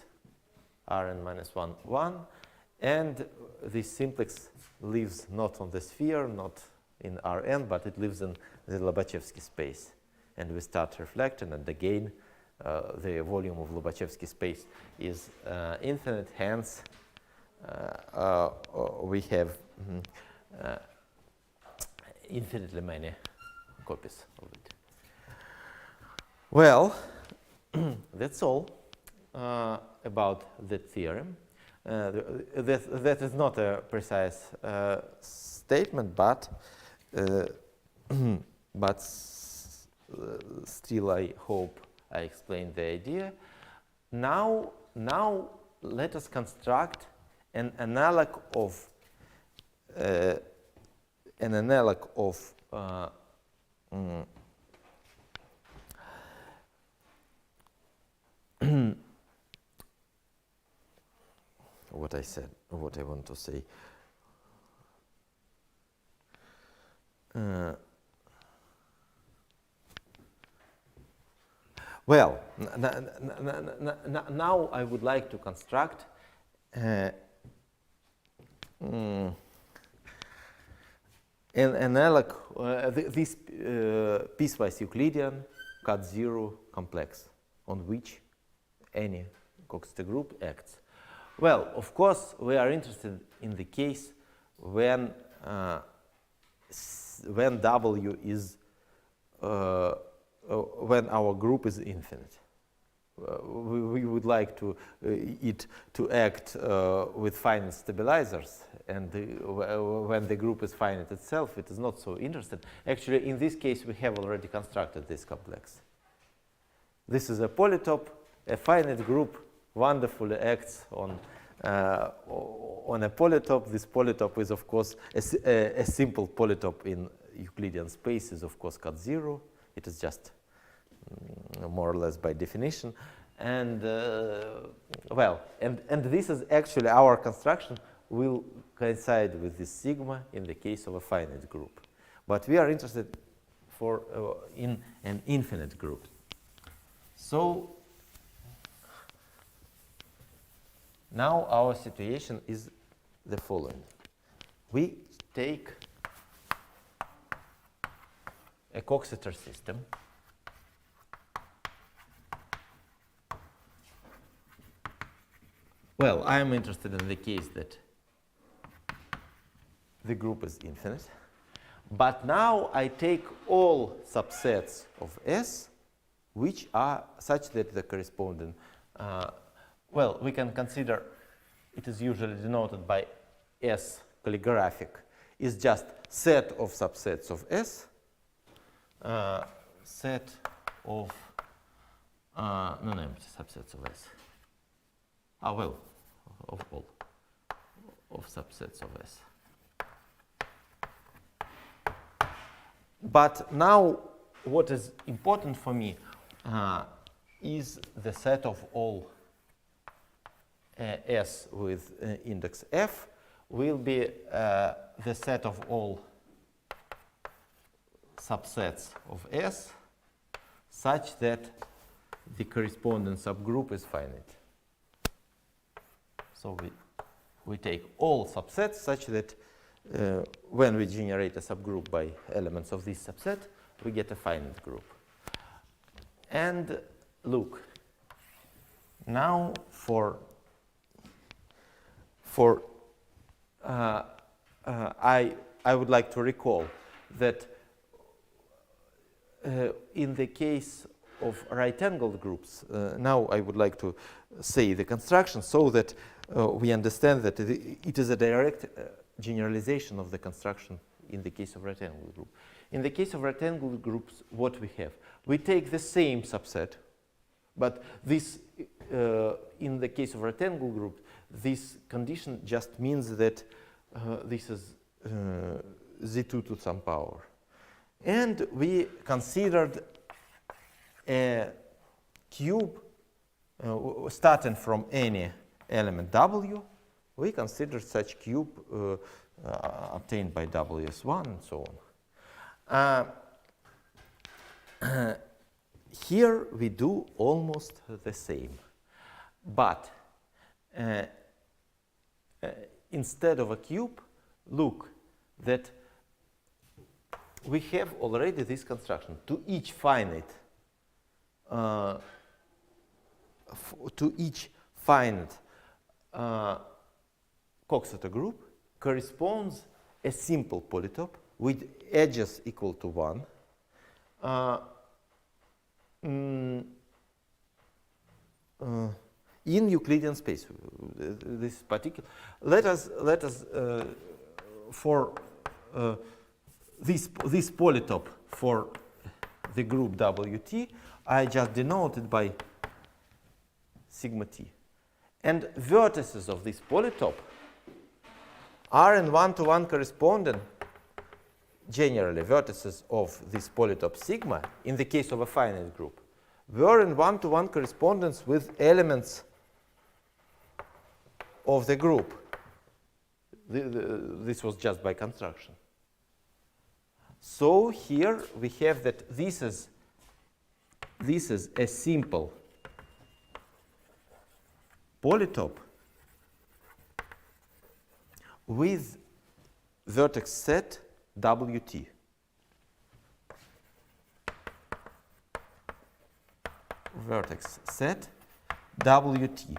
Rn-1, 1, and this simplex lives not on the sphere, not in Rn, but it lives in the Lobachevsky space. And we start reflecting, and again the volume of Lobachevsky space is infinite, hence we have infinitely many copies of it. Well, that's all about the theorem. That is not a precise statement, but still I hope I explained the idea. Now let us construct an analog of what I want to say. Well, now I would like to construct an analog, this piecewise Euclidean cut-zero complex on which any Coxeter group acts. Well, of course, we are interested in the case when W is when our group is infinite. We would like it to act with finite stabilizers, and when the group is finite itself, it is not so interested. Actually, in this case, we have already constructed this complex. This is a polytope. A finite group wonderfully acts on a polytope. This polytope is, of course, a simple polytope in Euclidean space is, of course, cut-zero. It is just more or less by definition. And well, and this is actually our construction will coincide with this sigma in the case of a finite group. But we are interested in an infinite group. So now our situation is the following. We take a Coxeter system Well, I am interested in the case that the group is infinite. But now I take all subsets of S which are such that the corresponding, well, we can consider it is usually denoted by S calligraphic, is just set of subsets of S, set of non-empty subsets of S. Well, of of subsets of S. But now what is important for me is the set of all S with index F will be the set of all subsets of S such that the corresponding subgroup is finite. So we take all subsets such that when we generate a subgroup by elements of this subset, we get a finite group. And look, now I would like to recall that in the case of right-angled groups, now I would like to say the construction so that we understand that it is a direct generalization of the construction in the case of right-angled group. In the case of right-angled groups, what we have? We take the same subset, but this, in the case of rectangle group, this condition just means that this is Z2 to some power. And we considered a cube starting from any element W. We considered such cube obtained by WS1 and so on. Here we do almost the same, but instead of a cube, look that we have already this construction. To each finite, Coxeter group corresponds a simple polytope with edges equal to 1. In Euclidean space, this particular. Let us for this polytope for the group WT, I just denoted by sigma t, and vertices of this polytope are in one-to-one corresponding. Generally, vertices of this polytope sigma, in the case of a finite group, were in one-to-one correspondence with elements of the group. This was just by construction. So here we have that this is a simple polytope with vertex set WT. Vertex set WT.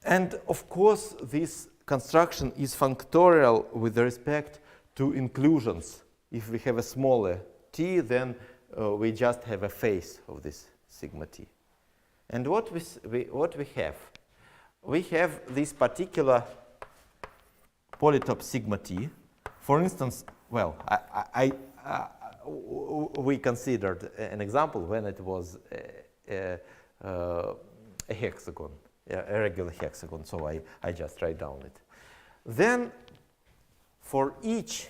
And of course, this construction is functorial with respect to inclusions. If we have a smaller t, then we just have a face of this sigma t. And what we have? We have this particular polytope sigma t. For instance, well, we considered an example when it was a hexagon, a regular hexagon, so I just write down it. Then for each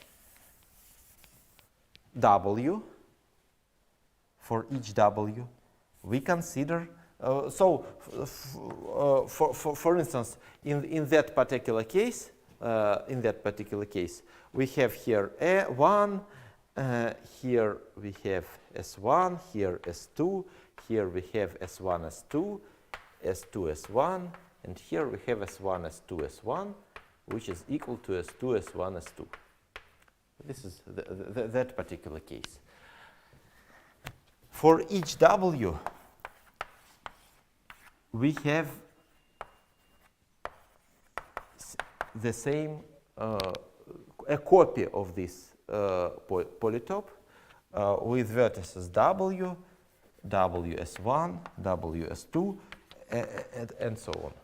W, we consider, for instance, in that particular case, we have here A1, here we have S1, here S2, here we have S1, S2, S2, S1, and here we have S1, S2, S1, which is equal to S2, S1, S2. This is that particular case. For each W, we have the same, a copy of this polytope with vertices W, WS1, WS2, and so on.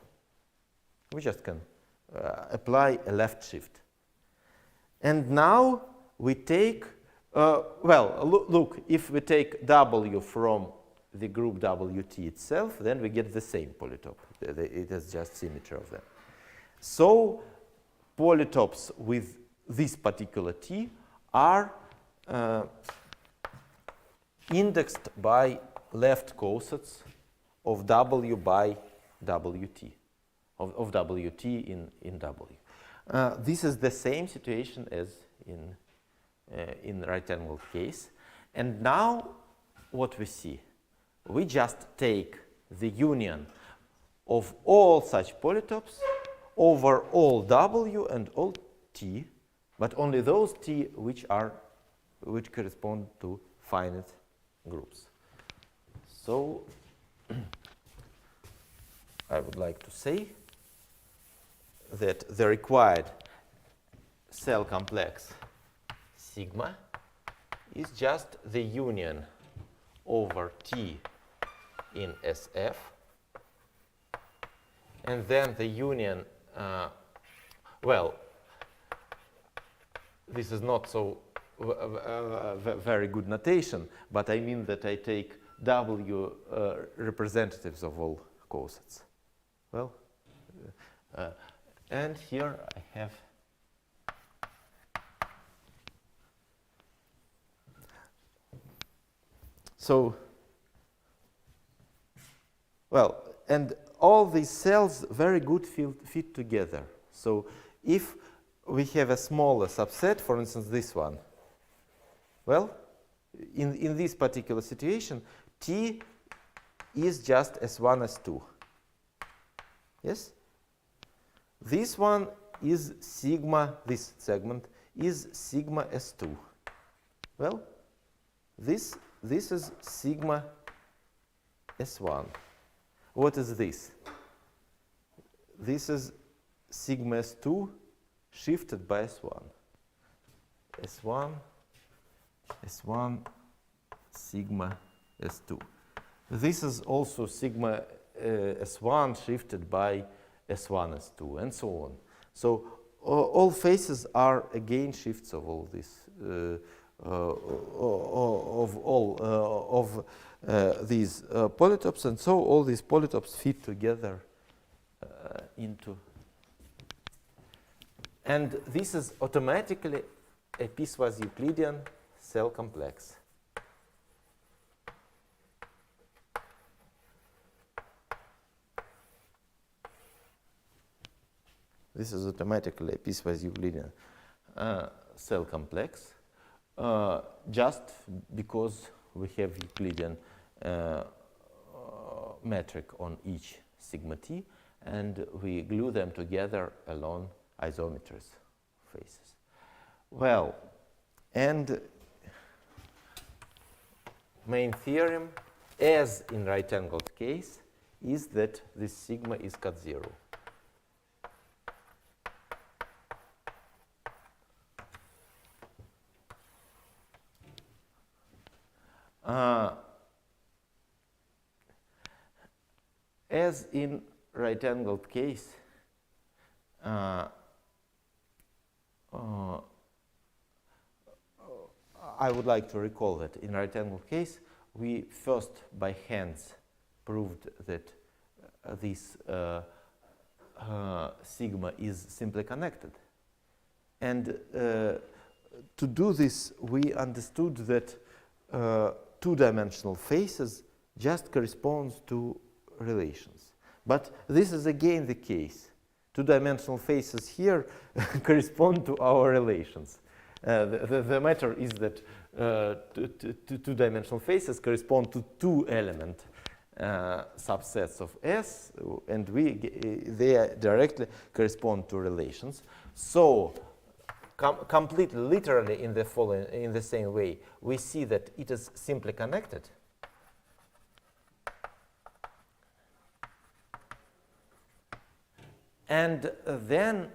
We just can apply a left shift. And now we take, look, if we take W from the group WT itself, then we get the same polytope. It is just symmetry of them. So polytopes with this particular T are indexed by left cosets of W by WT, of WT in W. This is the same situation as in right-angled case. And now what we see, we just take the union of all such polytopes over all W and all T, but only those T which correspond to finite groups. So I would like to say that the required cell complex sigma is just the union over T in SF, and then the union, well, this is not so very good notation, but I mean that I take W representatives of all cosets. Well, and here I have so, well, and all these cells very good fit together. So if we have a smaller subset, for instance this one, well, in this particular situation, T is just S1, S2. Yes? This one is sigma, this segment is sigma S2. Well, this is sigma S1. What is this? This is sigma S2 shifted by S1. S1, S1, sigma S2. This is also sigma S1 shifted by S1, S2, and so on. So all faces are again shifts of all this, of these polytopes, and so all these polytopes fit together into. And this is automatically a piecewise Euclidean cell complex. This is automatically a piecewise Euclidean cell complex, just because we have Euclidean metric on each sigma t, and we glue them together along isometries faces. Well, and main theorem, as in right-angled case, is that this sigma is cut zero. As in right-angled case, I would like to recall that in right-angled case, we first by hands proved that this sigma is simply connected. And to do this, we understood that two-dimensional faces just corresponds to relations. But this is again the case. Two-dimensional faces here correspond to our relations. The matter is that two-dimensional faces correspond to two-element subsets of S, and they directly correspond to relations. So, completely literally in the same way, we see that it is simply connected. And then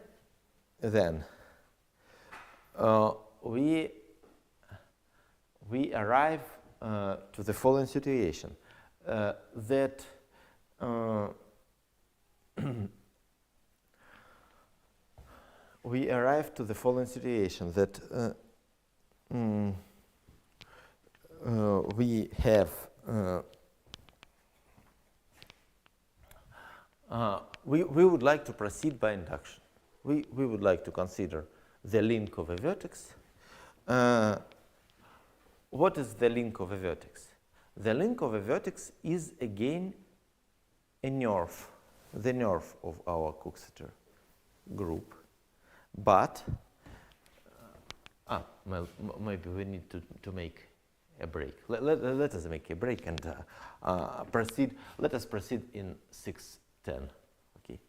we arrive to the following situation, that we arrive to the following situation, that we have we would like to proceed by induction. we would like to consider the link of a vertex. What is the link of a vertex? The link of a vertex is again a nerve, the nerve of our Coxeter group. But maybe we need to make a break. Let us make a break and proceed. Let us proceed in 6:10. Okay.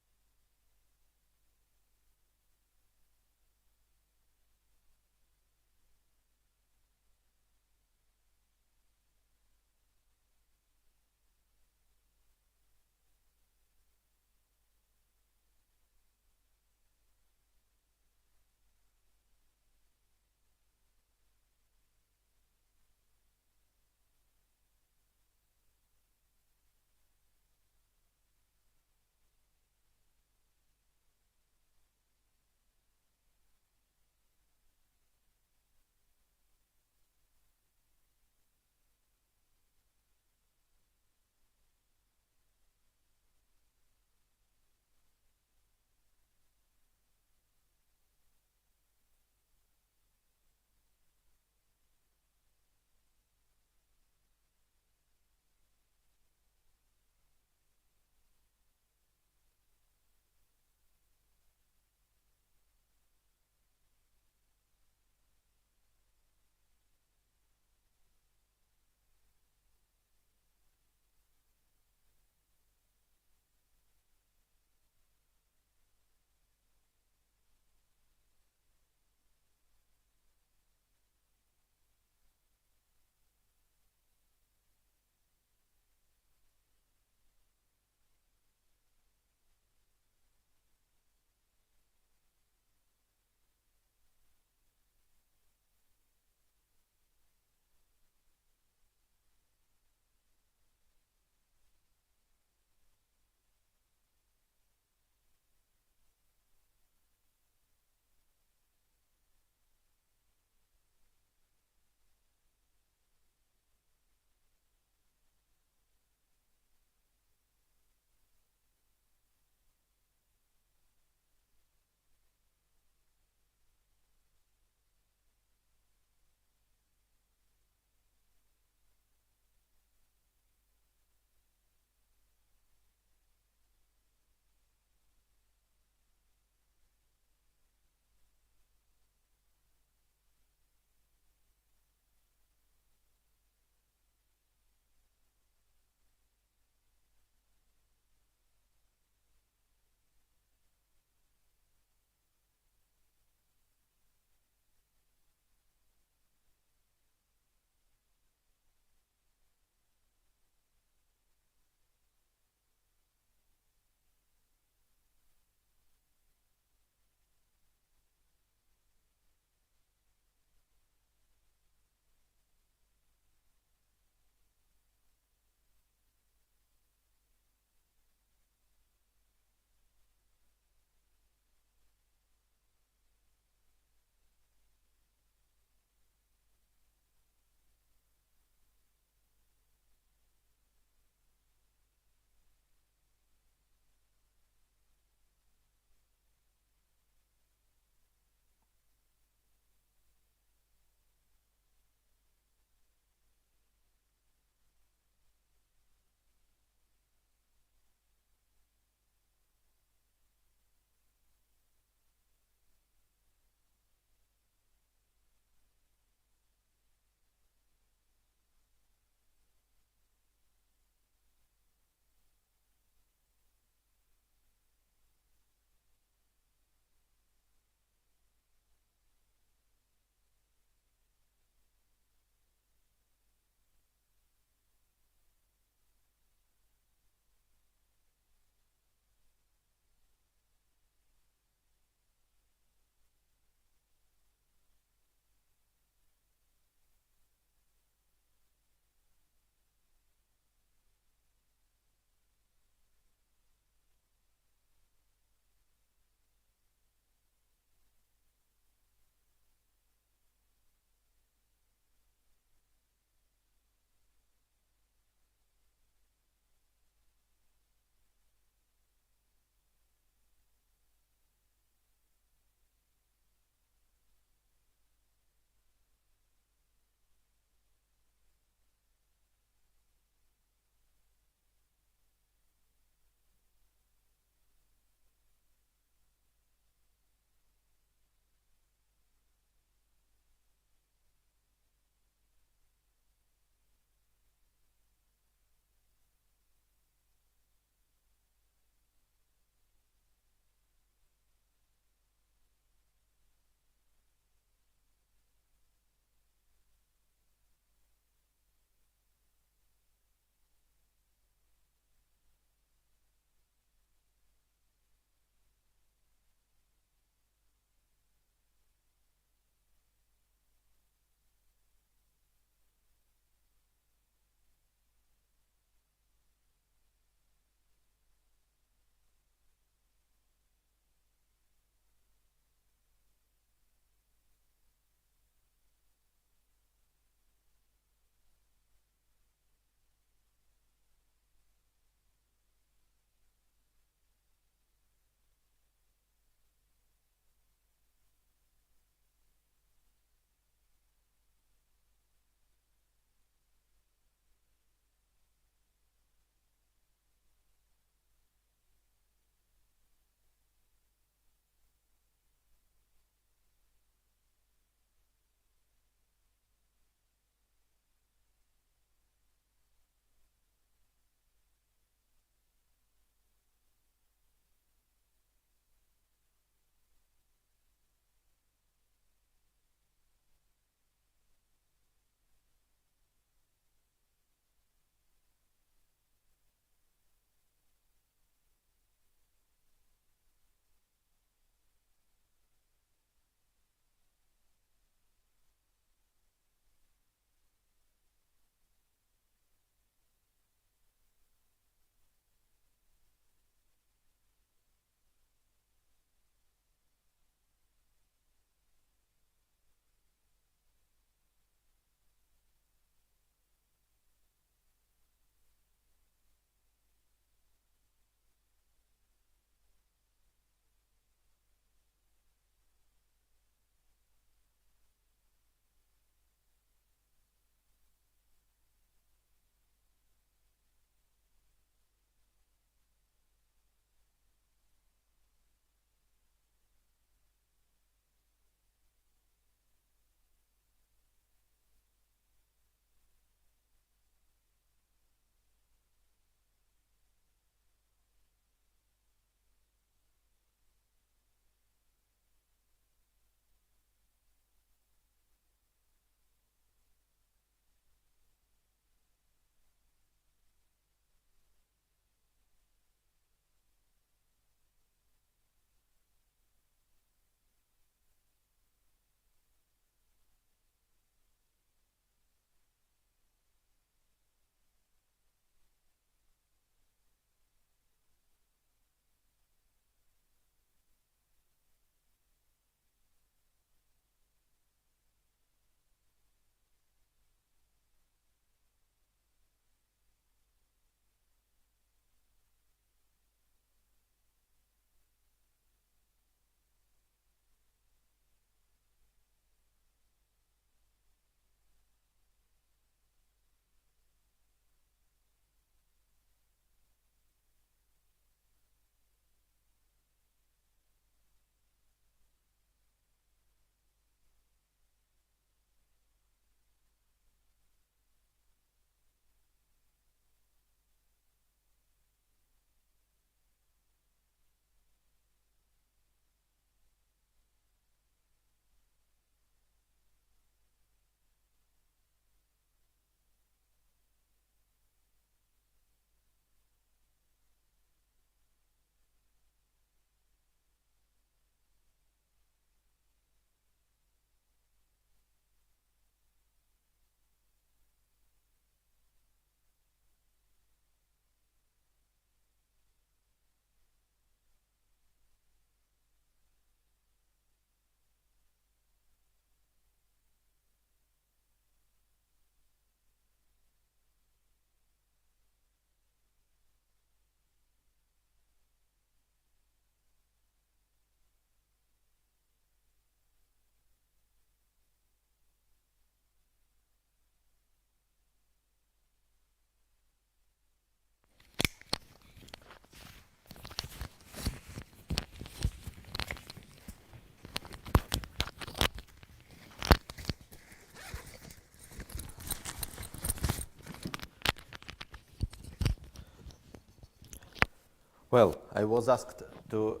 Well, I was asked to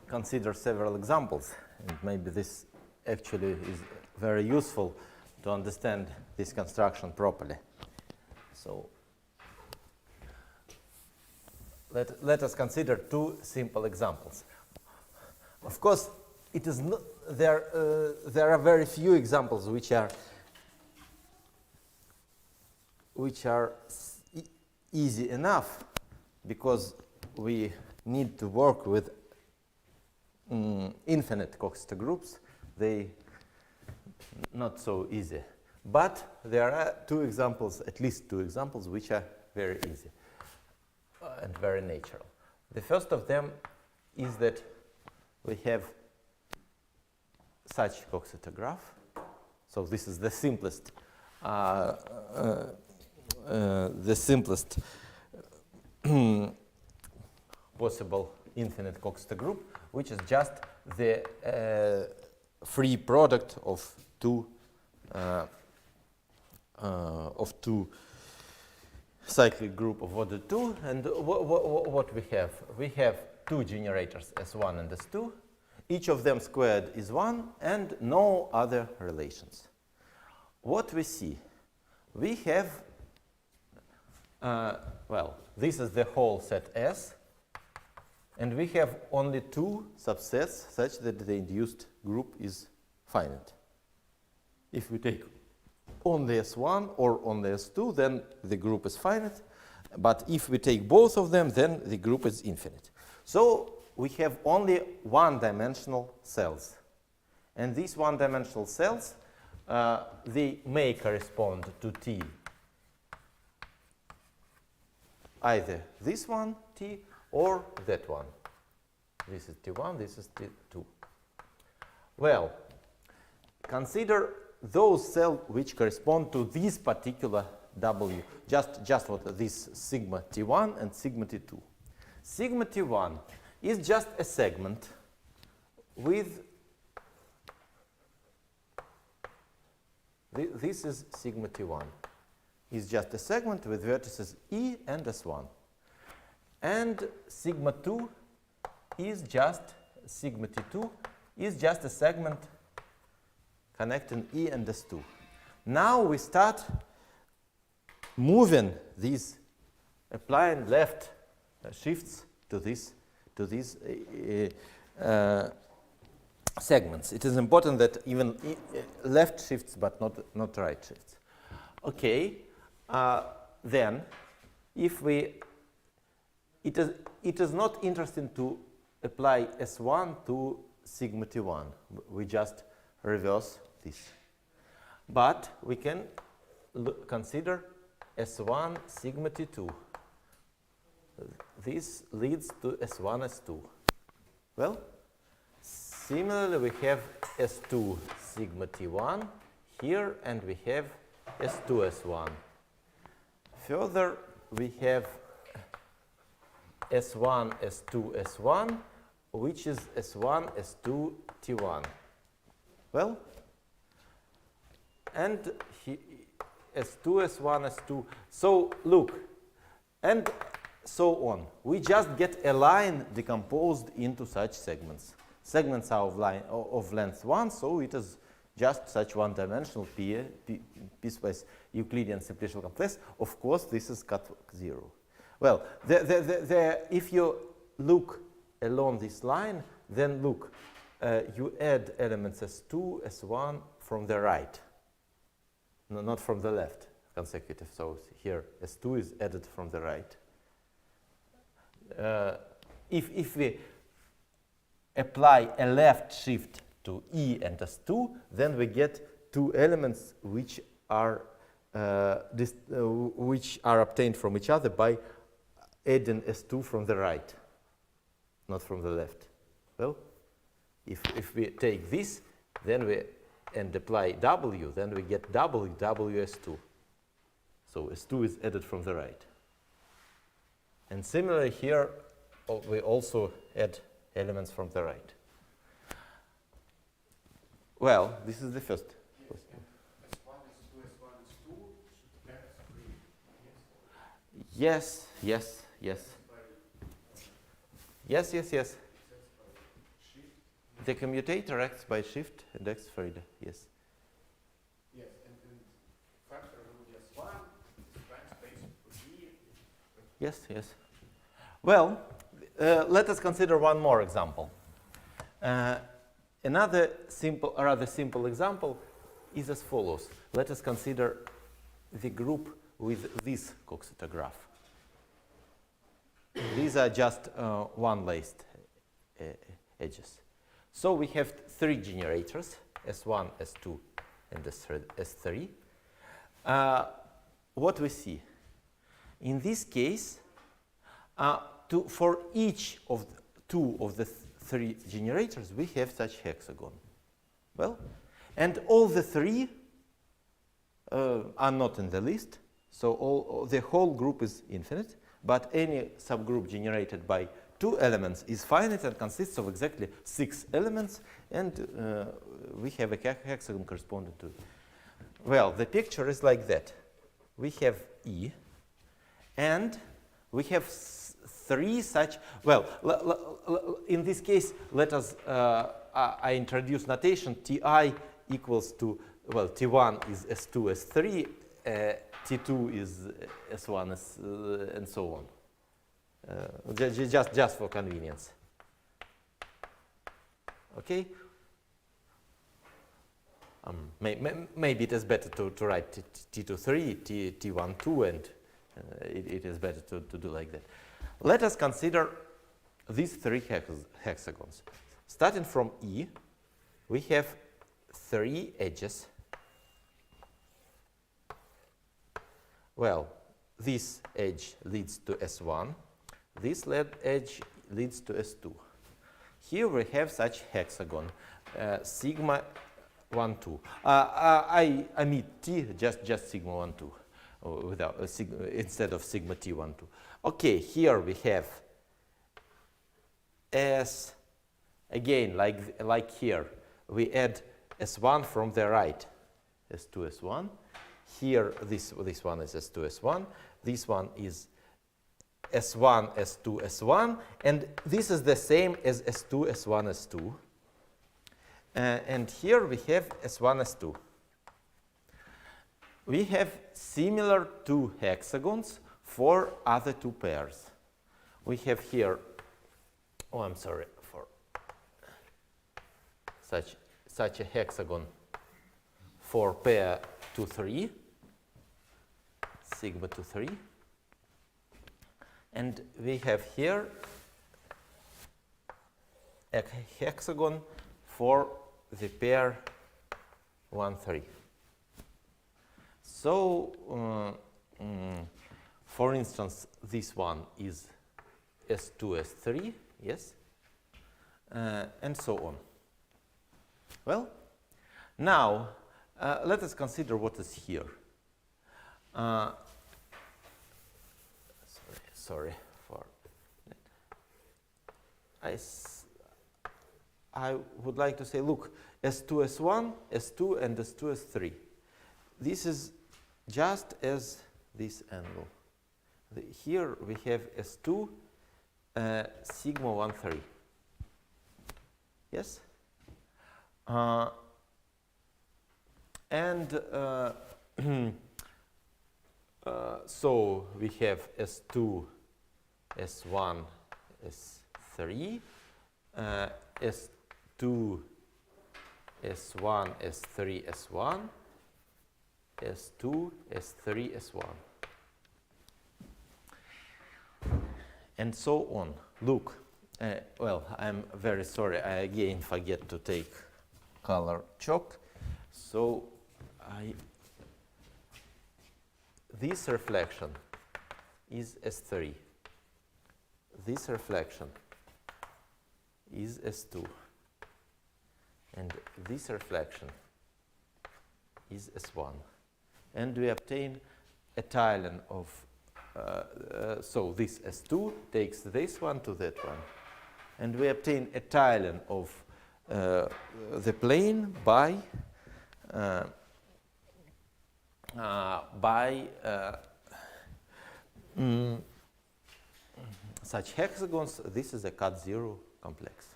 consider several examples, and maybe this actually is very useful to understand this construction properly. So let us consider two simple examples. Of course, it is not, there are very few examples which are easy enough, because we need to work with infinite Coxeter groups. They not so easy. But there are two examples, at least two examples, which are very easy and very natural. The first of them is that we have such Coxeter graph. So this is the simplest possible infinite Coxeter group, which is just the free product of two cyclic group of order 2. And what we have? We have two generators, S1 and S2. Each of them squared is 1, and no other relations. What we see? We have, well, this is the whole set S, and we have only two subsets such that the induced group is finite. If we take only S1 or only S2, then the group is finite. But if we take both of them, then the group is infinite. So we have only one-dimensional cells. And these one-dimensional cells, they may correspond to T. Either this one, T, or that one. This is T1, this is T2. Well, consider those cells which correspond to this particular W, just what this sigma T1 and sigma T2. Sigma T1 is just a segment with, this is sigma T1, is just a segment with vertices E and S1. And sigma 2 is just, sigma T2 is just a segment connecting E and S2. Now we start moving these, applying left shifts to these segments. It is important that even left shifts, but not right shifts. Okay, then if we, it is not interesting to apply S1 to sigma T1. We just reverse this. But we can consider S1 sigma T2. This leads to S1 S2. Well, similarly we have S2 sigma T1 here, and we have S2 S1. Further, we have S1 S2 S1, which is S1 S2 T1. Well, and S2 S1 S2. So look, and so on. We just get a line decomposed into such segments. Segments are of length 1, so it is just such one-dimensional piecewise Euclidean simplicial complex. Of course, this is cut 0. Well, if you look along this line, then look, you add elements S2, S1 from the right, no, not from the left, consecutive. So here S2 is added from the right. If we apply a left shift to E and S2, then we get two elements which are obtained from each other by adding S2 from the right, not from the left. Well, if we take this, then and apply W, then we get W S2. So S2 is added from the right. And similarly here, we also add elements from the right. Well, this is the first question. S1, S2, S1, S2 should have 3. Yes, yes, yes. Yes, yes, yes. That's by shift. The commutator acts by shift and acts Frieda. Yes. Yes, and factor will just 1 times space for G. Yes, yes. Well, let us consider one more example. Another simple, rather simple example is as follows. Let us consider the group with this Coxeter graph. These are just one-laced edges. So we have 3 generators, S1, S2, and S3. What we see? In this case, for each of 2 of the 3 generators, we have such hexagon. Well, and all the 3 are not in the list, so the whole group is infinite, but any subgroup generated by 2 elements is finite and consists of exactly 6 elements, and we have a hexagon corresponding to it. Well, the picture is like that. We have E, and we have 3 such, well, in this case, let us, I introduce notation Ti equals to, well, T1 is S2, S3, T2 is S1, and so on. Just for convenience. Okay? Maybe it is better to write T2 3, T1 2, and it is better to do like that. Let us consider these 3 hexagons. Starting from E, we have 3 edges. Well, this edge leads to S1. This edge leads to S2. Here we have such hexagon, sigma 1, 2. I omit T, just sigma 1, 2, without, instead of sigma T 1, 2. Okay, here we have S, again, like here, we add S1 from the right, S2, S1. Here, this one is S2, S1. This one is S1, S2, S1. And this is the same as S2, S1, S2. And here we have S1, S2. We have similar 2 hexagons for other 2 pairs. We have here, oh, I'm sorry, for such a hexagon for pair 2, 3, sigma 2, 3. And we have here a hexagon for the pair 1, 3. So, for instance, this one is S2, S3, yes, and so on. Well, now let us consider what is here. Sorry for that. I would like to say, look, S2, S1, S2, and S2, S3. This is just as this angle. Here we have S2, sigma 1, 3. Yes? So we have S2, S1, S3, S2, S1, S3, S1, S2, S3, S1. And so on. Look, well, I'm very sorry, I again forget to take color chalk. So this reflection is S3. This reflection is S2. And this reflection is S1. And we obtain a tiling of, so this S2 takes this one to that one. And we obtain a tiling of the plane by such hexagons, this is a cut-zero complex.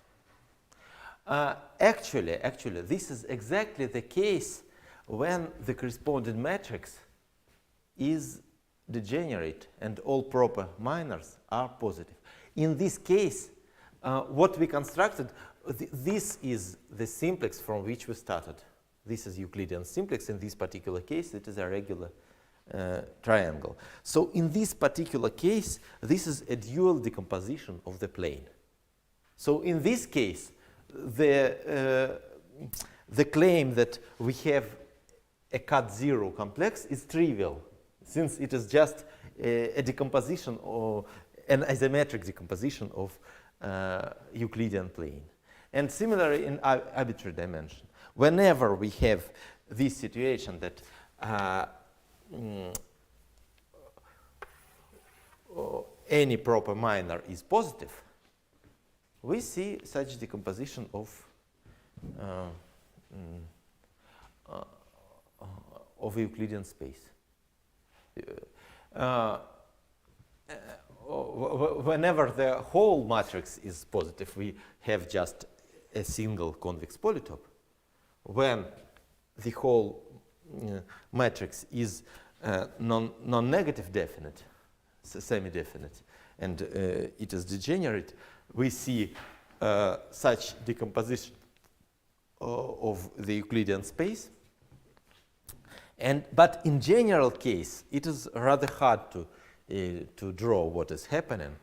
Actually, this is exactly the case when the corresponding matrix is degenerate and all proper minors are positive. In this case, what we constructed, this is the simplex from which we started. This is Euclidean simplex. In this particular case, it is a regular triangle. So in this particular case, this is a dual decomposition of the plane. So in this case, the claim that we have a cut-zero complex is trivial, since it is just a decomposition or an isometric decomposition of Euclidean plane. And similarly in arbitrary dimension, whenever we have this situation that any proper minor is positive, we see such decomposition of Euclidean space. Whenever the whole matrix is positive, we have just a single convex polytope. When the whole matrix is non-negative definite, semi-definite, and it is degenerate, we see such decomposition of the Euclidean space. But in general case, it is rather hard to draw what is happening.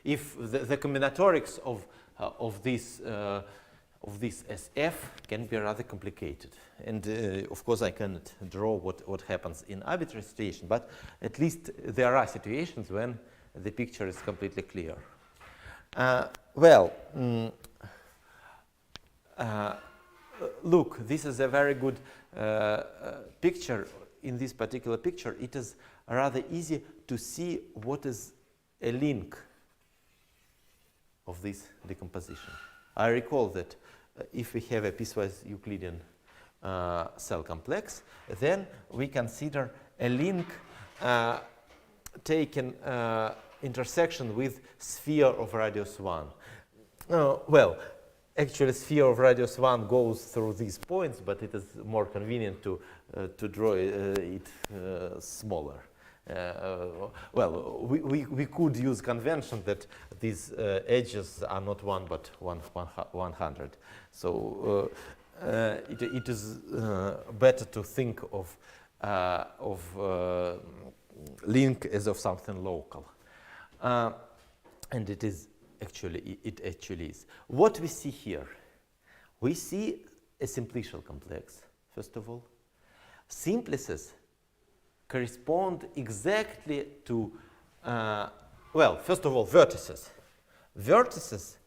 If the combinatorics of this SF can be rather complicated, and of course I cannot draw what happens in arbitrary situation, but at least there are situations when the picture is completely clear. Look, this is a very good picture. In this particular picture, it is rather easy to see what is a link of this decomposition. I recall that if we have a piecewise Euclidean cell complex, then we consider a link taken intersection with sphere of radius 1. Actually, sphere of radius 1 goes through these points, but it is more convenient to draw it smaller. We could use convention that these edges are not 1 but 100. So it is better to think of link as of something local, and it actually is. What we see here, we see a simplicial complex. First of all, simplices correspond exactly to, first of all, vertices. Vertices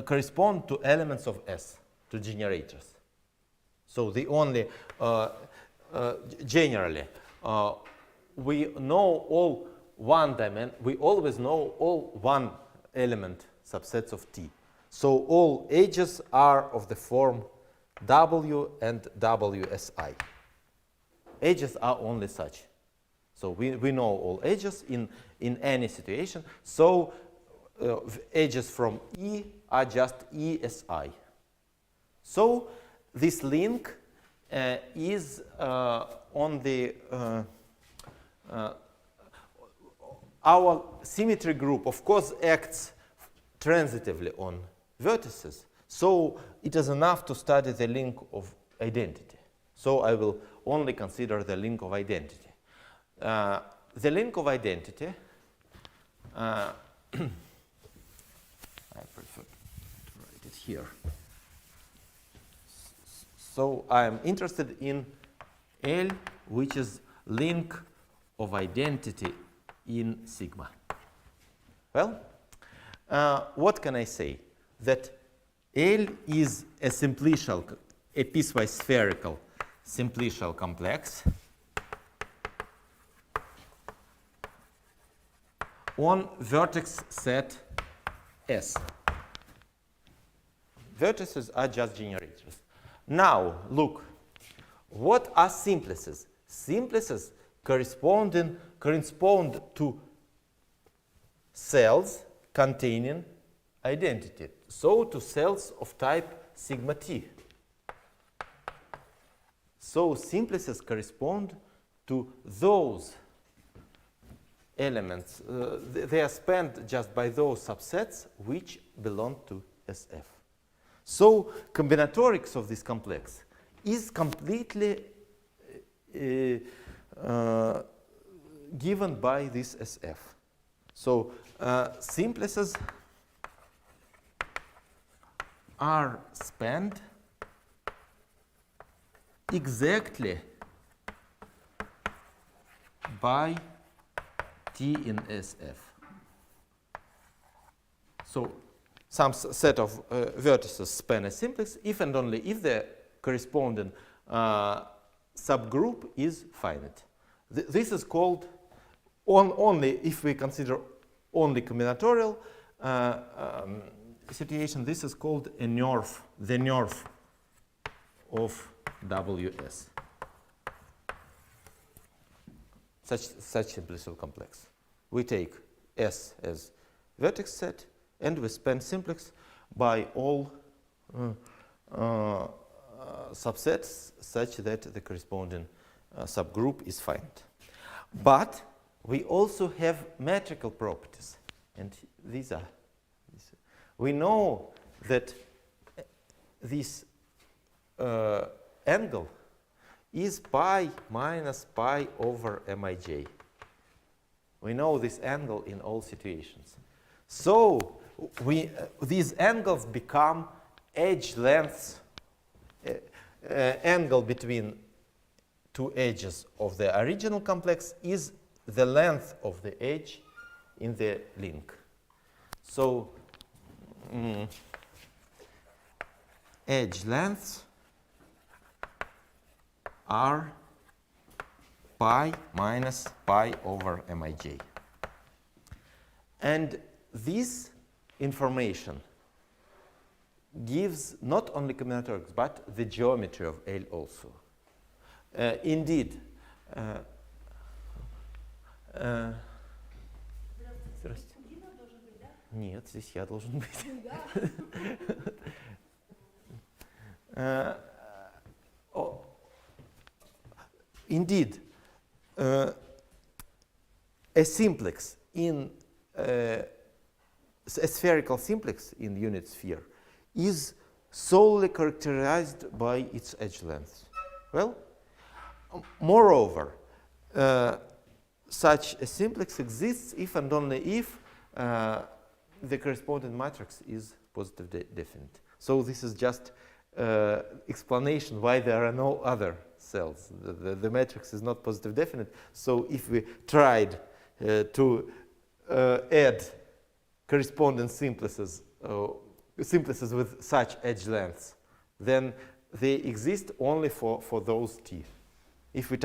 correspond to elements of S, to generators. So the only, generally, we know all one dimension, we always know all one element subsets of T. So all edges are of the form W and WSI. Edges are only such. So we know all edges in any situation. So edges from E are just ESI. So this link is on the our symmetry group, of course, acts transitively on vertices. So it is enough to study the link of identity. So I will only consider the link of identity. The link of identity, I prefer to write it here. So I am interested in L, which is link of identity in sigma. Well, what can I say? That L is a simplicial, a piecewise spherical simplicial complex on vertex set S. Vertices are just generators. Now, look, What are simplices? Simplices correspond to cells containing identity. So to cells of type sigma t. So simplices correspond to those elements. They are spanned just by those subsets which belong to SF. So combinatorics of this complex is completely given by this SF. So simplices are spanned exactly by T in SF. So some set of vertices span a simplex if and only if the corresponding subgroup is finite. This is called, only if we consider only combinatorial situation, this is called a nerve, the nerve of WS. Such simplicial complex. We take S as vertex set and we span simplex by all subsets such that the corresponding subgroup is finite. But we also have metrical properties, and these are. We know that this angle is pi minus pi over mij. We know this angle in all situations. So these angles become edge lengths, angle between two edges of the original complex is the length of the edge in the link. So edge lengths are pi minus pi over mij. And this information gives not only combinatorics but the geometry of L also. Indeed, нет, здесь я должен быть. Indeed, a simplex in a spherical simplex in unit sphere is solely characterized by its edge length. Well, moreover, such a simplex exists if and only if the corresponding matrix is positive definite. So this is just explanation why there are no other cells. The matrix is not positive definite. So if we tried to add corresponding simplices with such edge lengths, then they exist only for those t. If we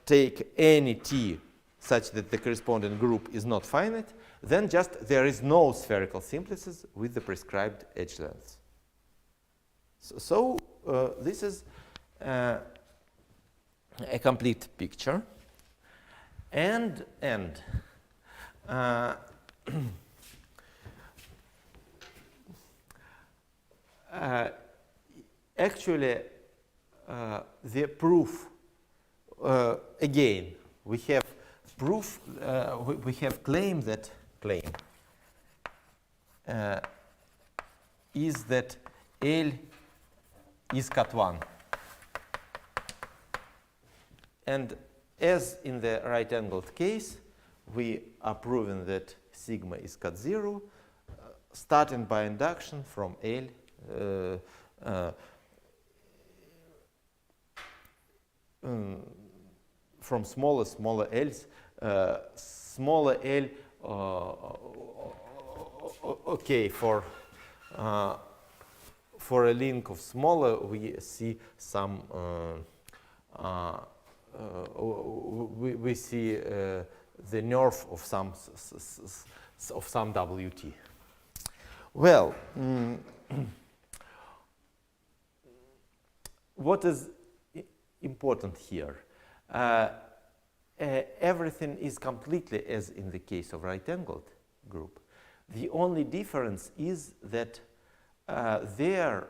take any t such that the corresponding group is not finite, then just there is no spherical simplices with the prescribed edge lengths. So this is a complete picture. And actually, the proof, again, we have proof, we have claim is that L is cut1. And as in the right-angled case, we are proving that sigma is cut0, starting by induction from L from smaller L's, smaller L, okay, for a link of smaller, we see some, we see the nerve of some WT. Well, what is important here. Everything is completely as in the case of right-angled group. The only difference is that there,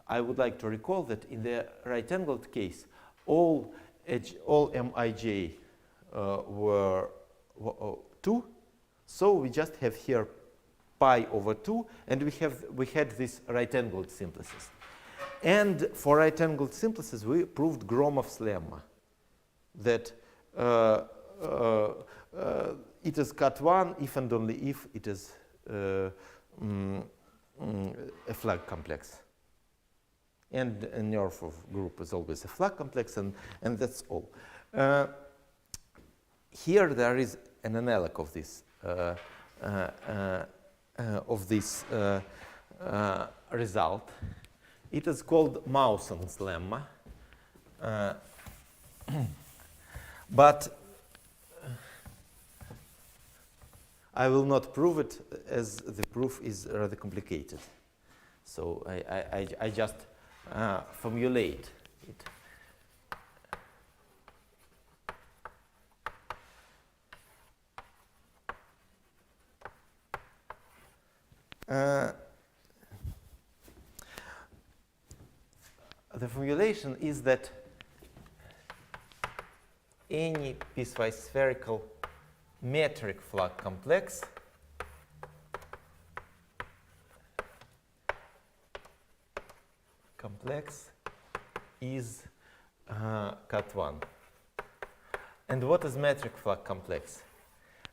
I would like to recall that in the right-angled case, all Mij were 2, so we just have here pi over 2, and we had this right-angled simplices. And for right-angled simplices, we proved Gromov's lemma, that it is cut1 if and only if it is a flag complex. And a nerve of group is always a flag complex, and that's all. Here there is an analog of this result. It is called Mawson's lemma, but I will not prove it, as the proof is rather complicated. So I just formulate it. The formulation is that any piecewise spherical metric flag complex is cut1. And what is metric flag complex?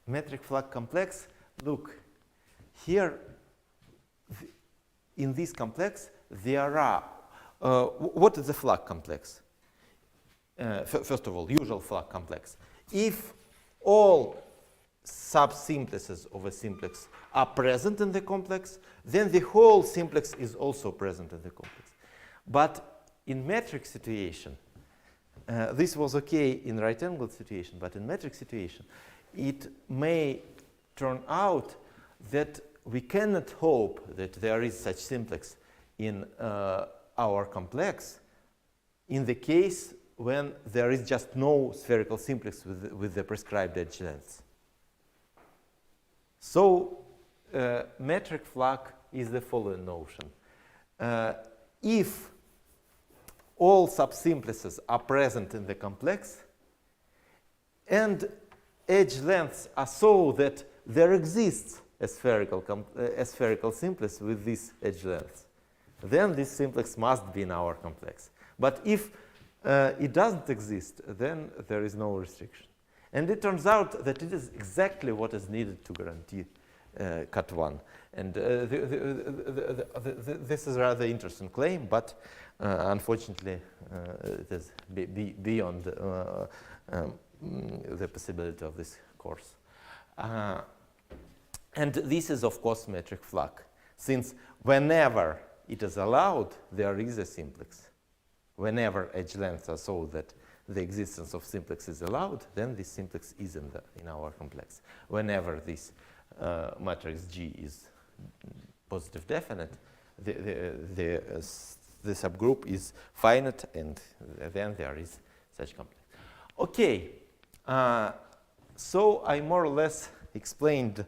Metric flag complex, look, here in this complex there are, what is the flag complex? First of all, usual flag complex. If all subsimplices of a simplex are present in the complex, then the whole simplex is also present in the complex. But in metric situation, this was okay in right-angled situation, but in metric situation, it may turn out that we cannot hope that there is such simplex in our complex in the case when there is just no spherical simplex with the prescribed edge lengths. So metric flag is the following notion. If all subsimplices are present in the complex and edge lengths are so that there exists a spherical simplex with these edge lengths, then this simplex must be in our complex. But if it doesn't exist, then there is no restriction. And it turns out that it is exactly what is needed to guarantee cut1. And this is a rather interesting claim, but unfortunately it is beyond the possibility of this course. And this is, of course, metric flag, since whenever it is allowed, there is a simplex. Whenever edge lengths are so that the existence of simplex is allowed, then this simplex is in our complex. Whenever this matrix G is positive definite, the subgroup is finite, and then there is such complex. Okay, so I more or less explained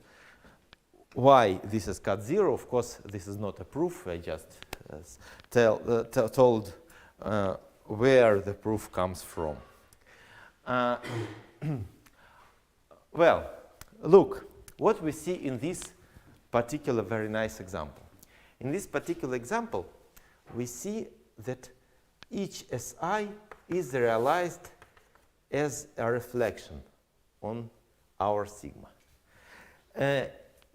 why this is cut zero. Of course, this is not a proof. I just told where the proof comes from. Well, look, what we see in this particular very nice example. In this particular example, we see that each SI is realized as a reflection on our sigma.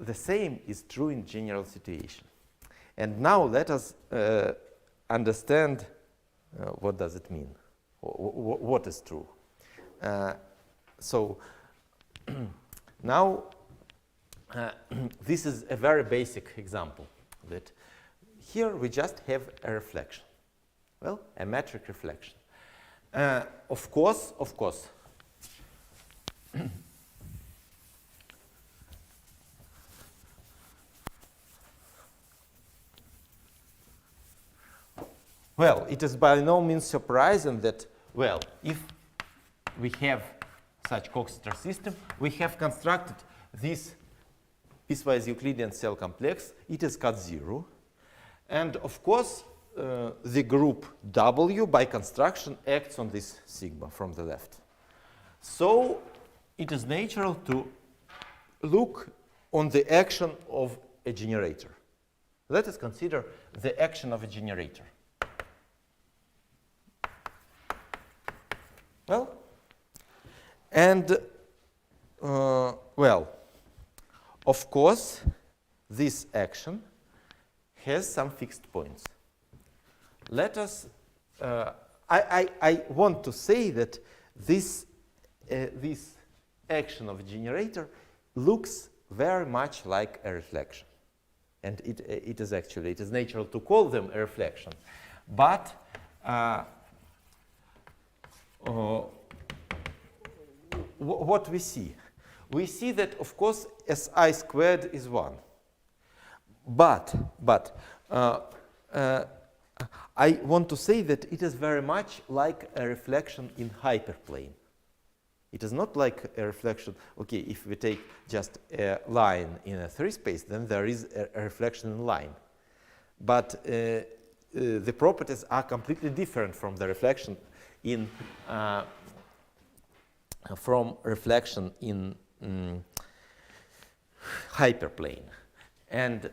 The same is true in general situation. And now let us understand what does it mean, what is true. So now this is a very basic example, that here we just have a reflection. Well, a metric reflection. Of course, Well, it is by no means surprising that, well, if we have such Coxeter system, we have constructed this piecewise Euclidean cell complex. It is cut 0. And of course, the group W by construction acts on this sigma from the left. So it is natural to look on the action of a generator. Let us consider the action of a generator. Well, and well, of course, this action has some fixed points. Let us, I want to say that this action of a generator looks very much like a reflection. And it is actually, it is natural to call them a reflection. But what we see? We see that, of course, Si squared is 1. But I want to say that it is very much like a reflection in hyperplane. It is not like a reflection, okay, if we take just a line in a 3 space, then there is a reflection in line. But the properties are completely different from the reflection in hyperplane. And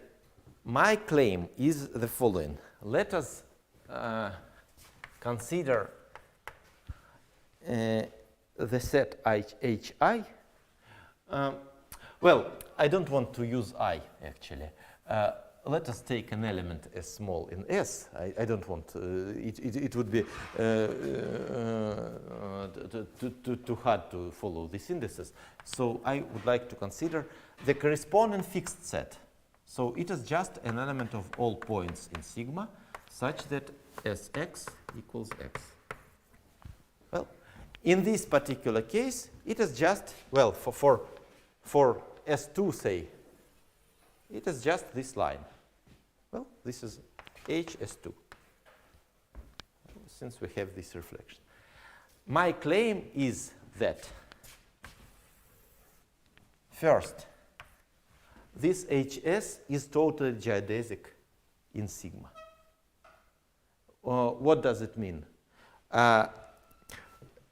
my claim is the following. Let us consider the set HI. Well, I don't want to use I, actually. Let us take an element as small in S. I don't want, it would be too hard to follow these indices. So I would like to consider the corresponding fixed set. So it is just an element of all points in sigma, such that Sx equals x. Well, in this particular case, it is just, well, for S2, say, it is just this line. Well, this is HS2, since we have this reflection. My claim is that, first, this HS is totally geodesic in sigma. What does it mean?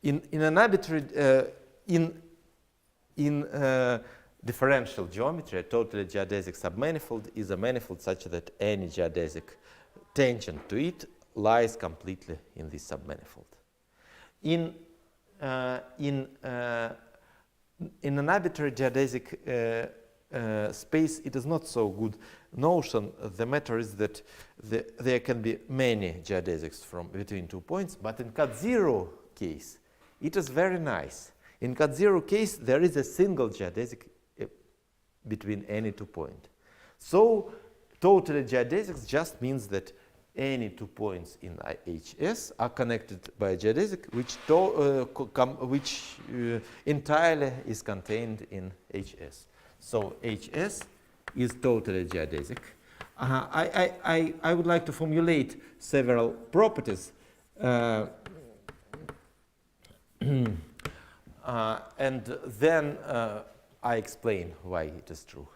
In an arbitrary, in differential geometry, a totally geodesic submanifold is a manifold such that any geodesic tangent to it lies completely in this submanifold. In an arbitrary geodesic space, it is not so good notion. The matter is that there can be many geodesics from between 2 points, but in cut 0 case, it is very nice. In cut 0 case, there is a single geodesic between any 2 points. So totally geodesics just means that any 2 points in HS are connected by a geodesic which entirely is contained in HS. So HS is totally geodesic. I would like to formulate several properties and then I explain why it is true.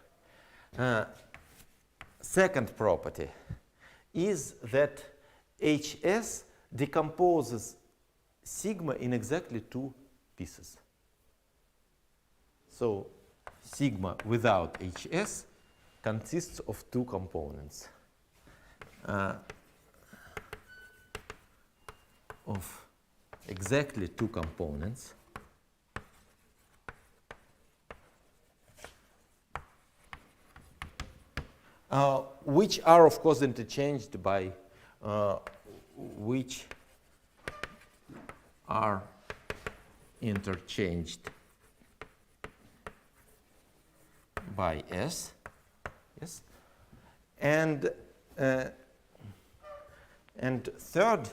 Second property is that HS decomposes sigma in exactly 2 pieces. So sigma without HS consists of 2 components. Of exactly 2 components. Which are, of course, interchanged by which are interchanged by S. Yes, and third,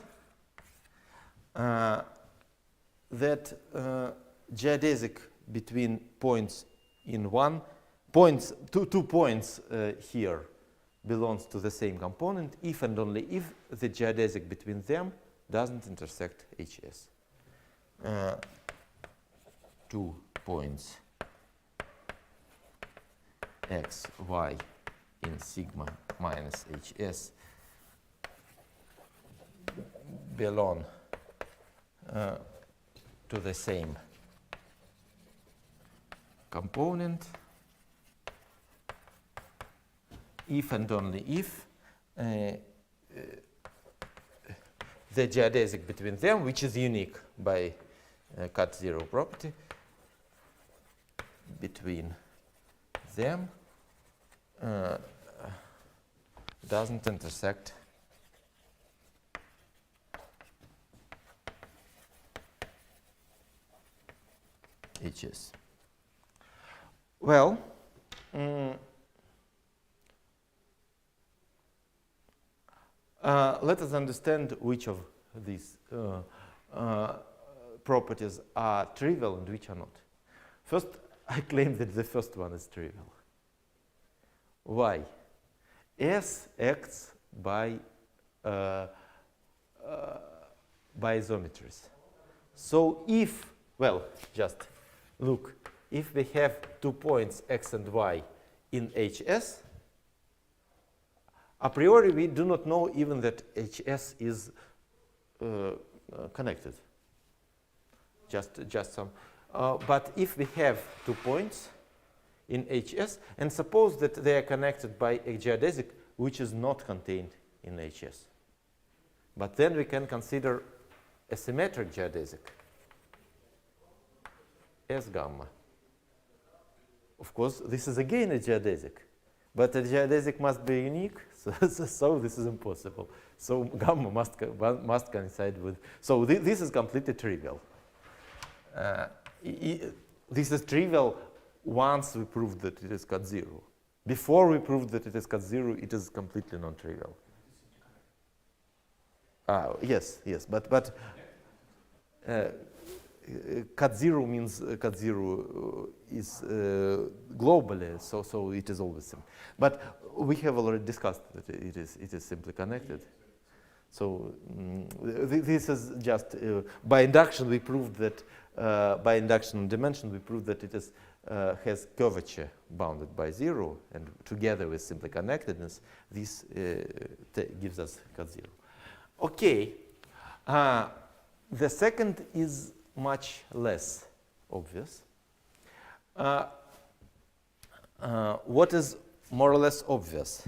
that geodesic between points in 2 points here belongs to the same component if and only if the geodesic between them doesn't intersect HS. 2 points x, y in sigma minus HS belong to the same component if and only if the geodesic between them, which is unique by cut zero property, between them doesn't intersect HS. Well, let us understand which of these properties are trivial and which are not. First, I claim that the first one is trivial. Why? S acts by isometries. So if, well, just look, if we have 2 points x and y in HS, a priori we do not know even that HS is connected. Just some. But if we have 2 points in HS, and suppose that they are connected by a geodesic which is not contained in HS, but then we can consider a symmetric geodesic S gamma. Of course, this is again a geodesic, but a geodesic must be unique, so this is impossible. So gamma must coincide with. So this is completely trivial. This is trivial once we proved that it is cut zero. Before we proved that it is cut zero, it is completely non-trivial. Yes, but cut zero means cut zero is globally, so it is always same. But we have already discussed that it is simply connected. So this is just by induction we proved that by induction and dimension we proved that it is has curvature bounded by zero, and together with simply connectedness, this gives us cut zero. Okay, the second is much less obvious. What is more or less obvious?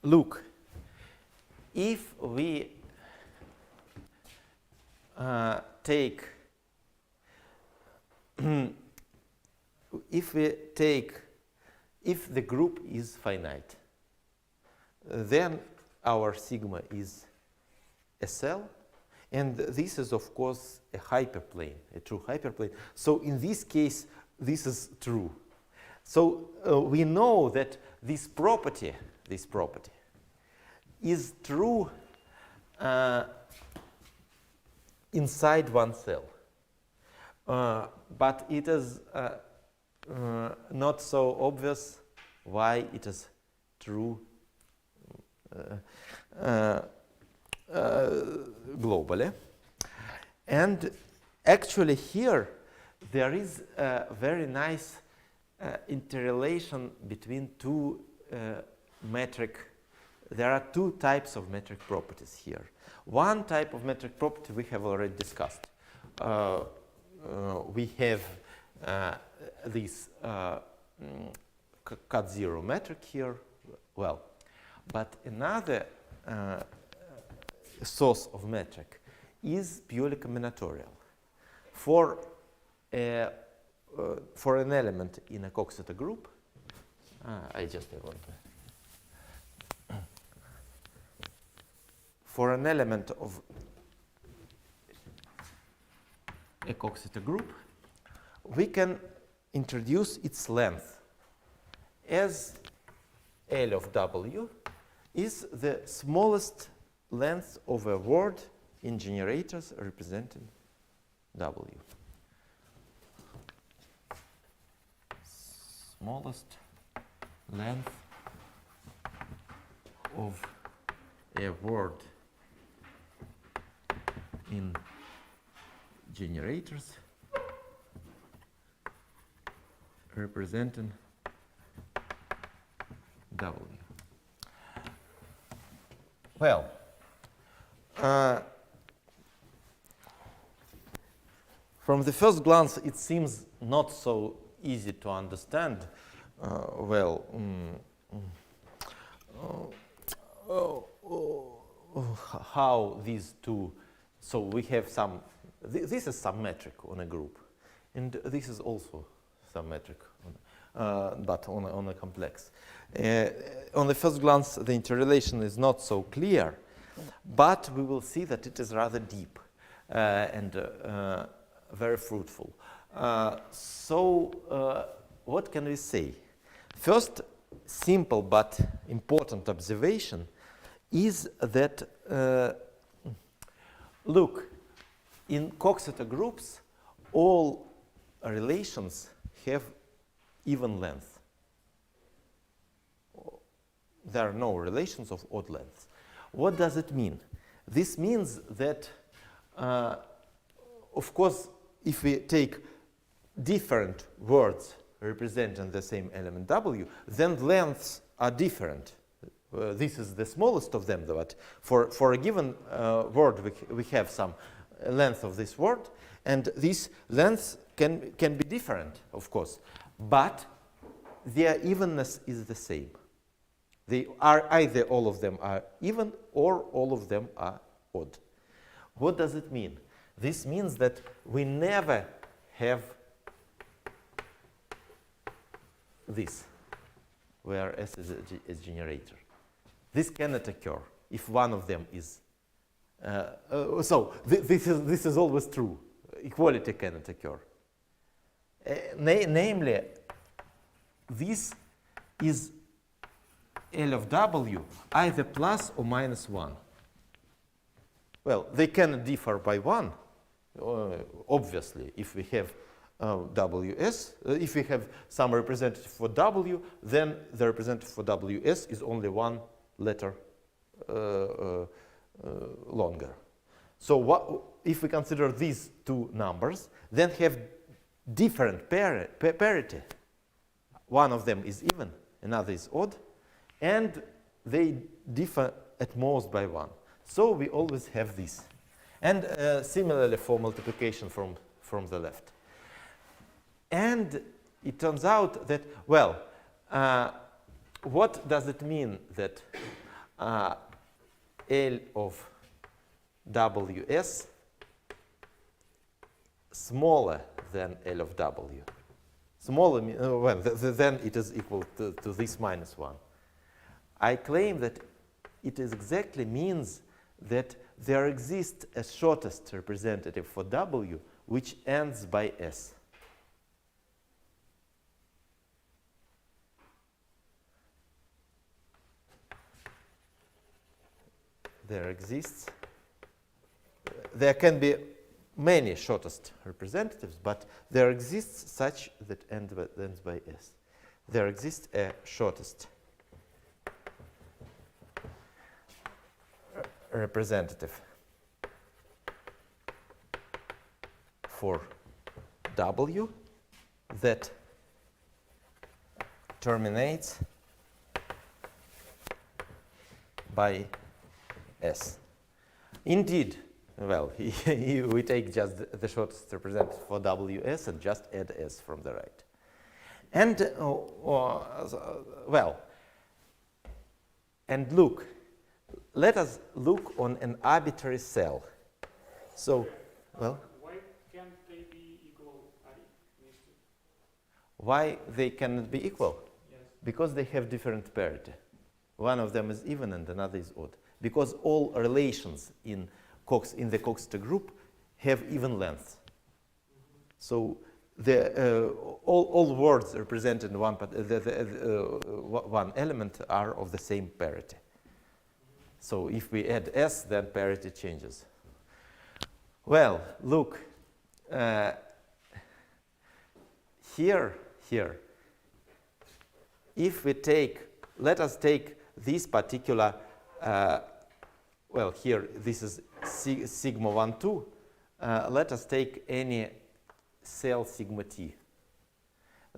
Look, if we if the group is finite, then our sigma is a cell, and this is of course a hyperplane, a true hyperplane. So in this case, this is true. So we know that this property is true inside one cell, but it is not so obvious why it is true globally. And actually here there is a very nice interrelation between two metric. There are two types of metric properties here. One type of metric property we have already discussed. We have this cut zero metric here. Well, but another source of metric is purely combinatorial. For an element in a Cox-theta group, for an element of a Cox-theta group, we can introduce its length as L of W is the smallest length of a word in generators representing W. Smallest length of a word in generators representing W. Well, from the first glance, it seems not so easy to understand. How these two, so we have some, this is symmetric on a group, and this is also symmetric, but on a complex. On the first glance, the interrelation is not so clear, but we will see that it is rather deep and very fruitful. What can we say? First, simple but important observation is that, look, in Coxeter groups, all relations have even length. There are no relations of odd length. What does it mean? This means that, of course, if we take different words representing the same element W, then lengths are different. This is the smallest of them, but for a given word, we have some length of this word, and these lengths can be different, of course, but their evenness is the same. They are either all of them are even or all of them are odd. What does it mean? This means that we never have this, where S is a generator. This cannot occur if one of them is. This is always true. Equality cannot occur. Namely, this is L of W either plus or minus 1. Well, they cannot differ by 1, obviously, if we have WS. If we have some representative for W, then the representative for WS is only one letter longer. So if we consider these two numbers, then have different parity. One of them is even, another is odd, and they differ at most by 1. So we always have this. And similarly for multiplication from the left. And it turns out that, well, what does it mean that L of WS smaller than L of W? Smaller, well, then it is equal to this minus 1. I claim that it is exactly means that there exists a shortest representative for W which ends by S. There can be many shortest representatives, but there exists such that ends by S. There exists a shortest representative for W that terminates by S. Indeed, well, we take just the shortest representative for WS and just add S from the right. And, well, and look, let us look on an arbitrary cell. So, well. Why can't they be equal? Why they cannot be equal? Yes. Because they have different parity. One of them is even and another is odd. Because all relations in the Coxeter group have even length. So all words represented in one element are of the same parity. So if we add S, then parity changes. Well, look, here, if we take, let us take this particular well, here this is sigma 1, 2. Let us take any cell sigma t.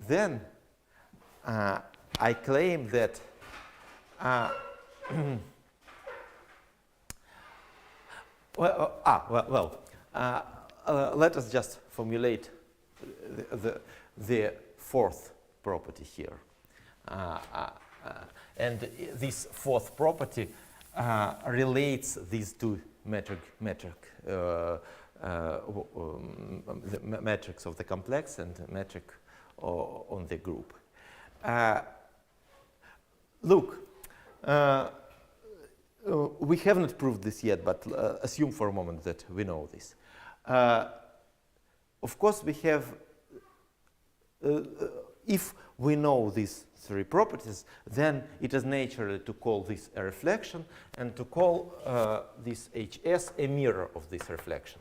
Then I claim that let us just formulate the fourth property here. And this fourth property relates these two the metrics of the complex and metric on the group. Look, we haven't proved this yet, but assume for a moment that we know this. Of course, we have, if we know these three properties, then it is natural to call this a reflection and to call this HS a mirror of this reflection.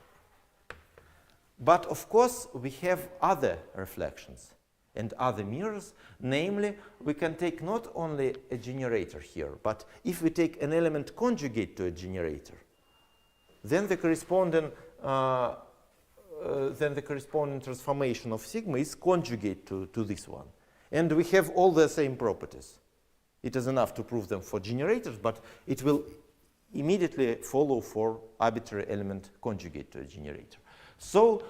But of course, we have other reflections and other mirrors. Namely, we can take not only a generator here, but if we take an element conjugate to a generator, then the corresponding transformation of sigma is conjugate to this one. And we have all the same properties. It is enough to prove them for generators, but it will immediately follow for arbitrary element conjugate to a generator. So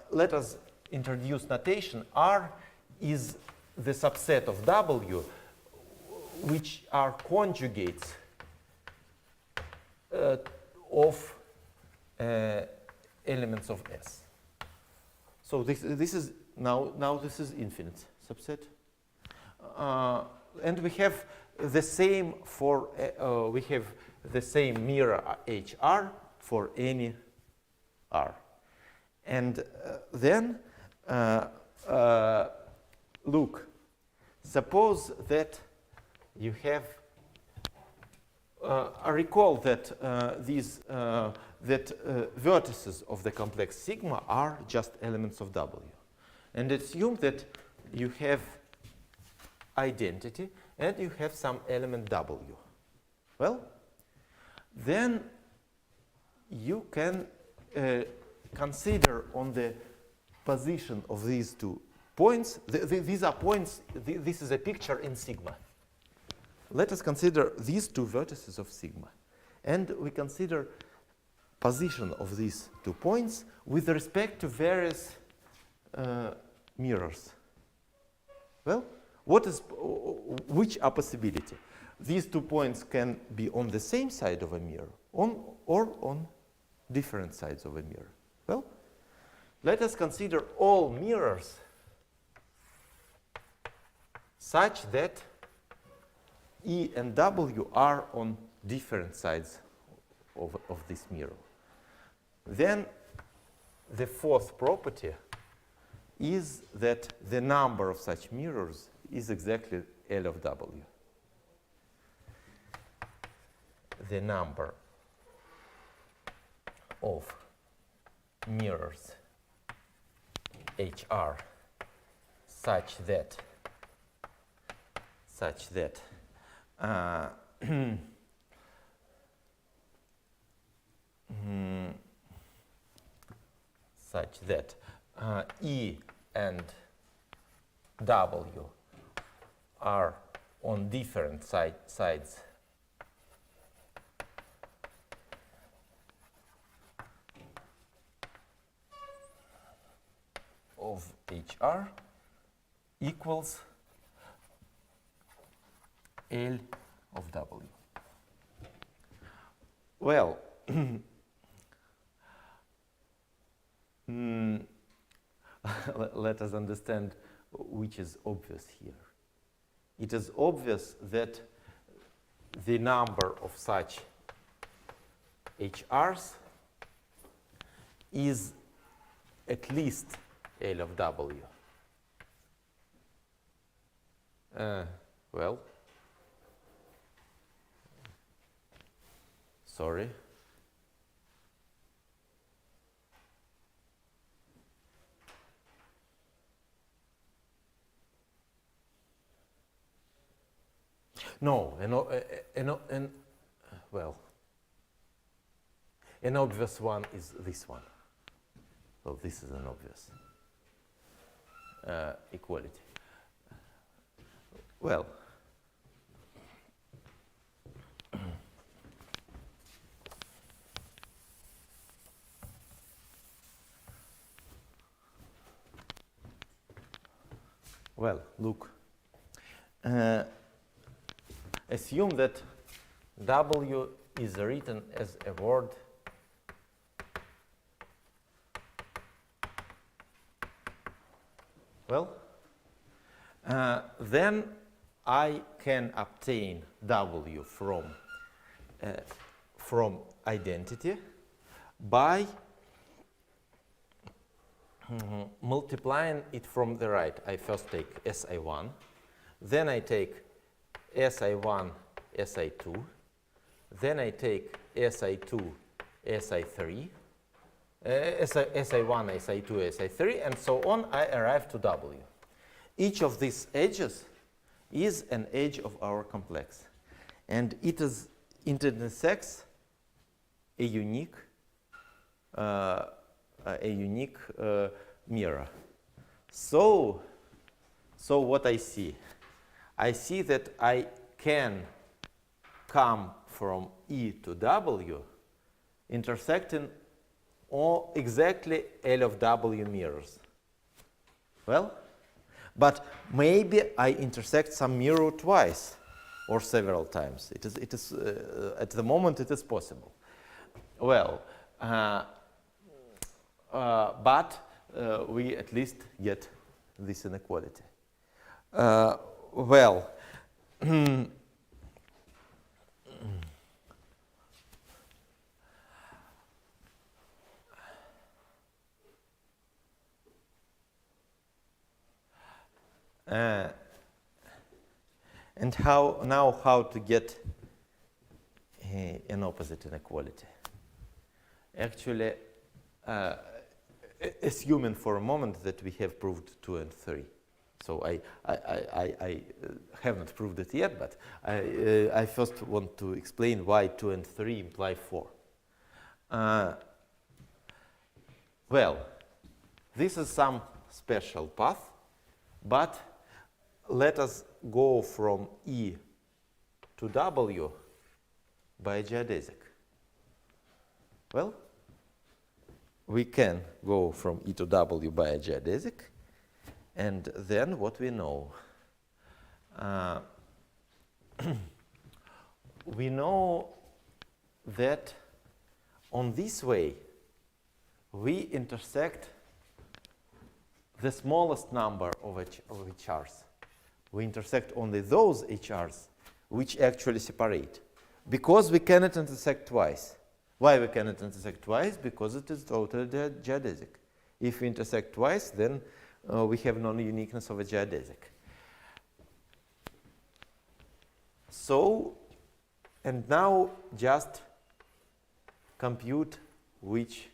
let us introduce notation. R is the subset of W, which are conjugates of elements of S. So this is now this is infinite subset, and we have the same for we have the same mirror HR for any R, and then look, suppose that you have recall that vertices of the complex sigma are just elements of W, and assume that you have identity and you have some element W. Well, then you can consider on the position of these 2 points. These are points. This is a picture in sigma. Let us consider these 2 vertices of sigma, and we consider position of these 2 points with respect to various mirrors. Well, which are possibility? These 2 points can be on the same side of a mirror or on different sides of a mirror. Well, let us consider all mirrors such that E and W are on different sides of this mirror. Then the fourth property is that the number of such mirrors is exactly L of W. The number of mirrors HR such that such that E and W are on different sides of HR equals L of W. Well, let us understand which is obvious here. It is obvious that the number of such HRs is at least L of W. Well, sorry. No, well, an obvious one is this one. Well, this is an obvious equality. Well, well, look. Assume that W is written as a word well, then I can obtain W from identity by multiplying it from the right. I first take SI1, then I take SI1, SI2, then I take SI2, SI3, SI1, SI2, SI3, and so on. I arrive to W. Each of these edges is an edge of our complex, and it intersects a unique mirror. So what I see that I can come from E to W intersecting all exactly L of W mirrors. Well, but maybe I intersect some mirror twice or several times. It is at the moment it is possible. Well, but we at least get this inequality. Well, and how to get an opposite inequality? Actually, assuming for a moment that we have proved 2 and 3. So I haven't proved it yet, but I first want to explain why 2 and 3 imply 4. Well, this is some special path, but let us go from E to W by a geodesic. Well, we can go from E to W by a geodesic, and then what we know? We know that on this way we intersect the smallest number of HRs. We intersect only those HRs which actually separate, because we cannot intersect twice. Why we cannot intersect twice? Because it is totally geodesic. If we intersect twice, then we have non-uniqueness of a geodesic. So, and now just compute which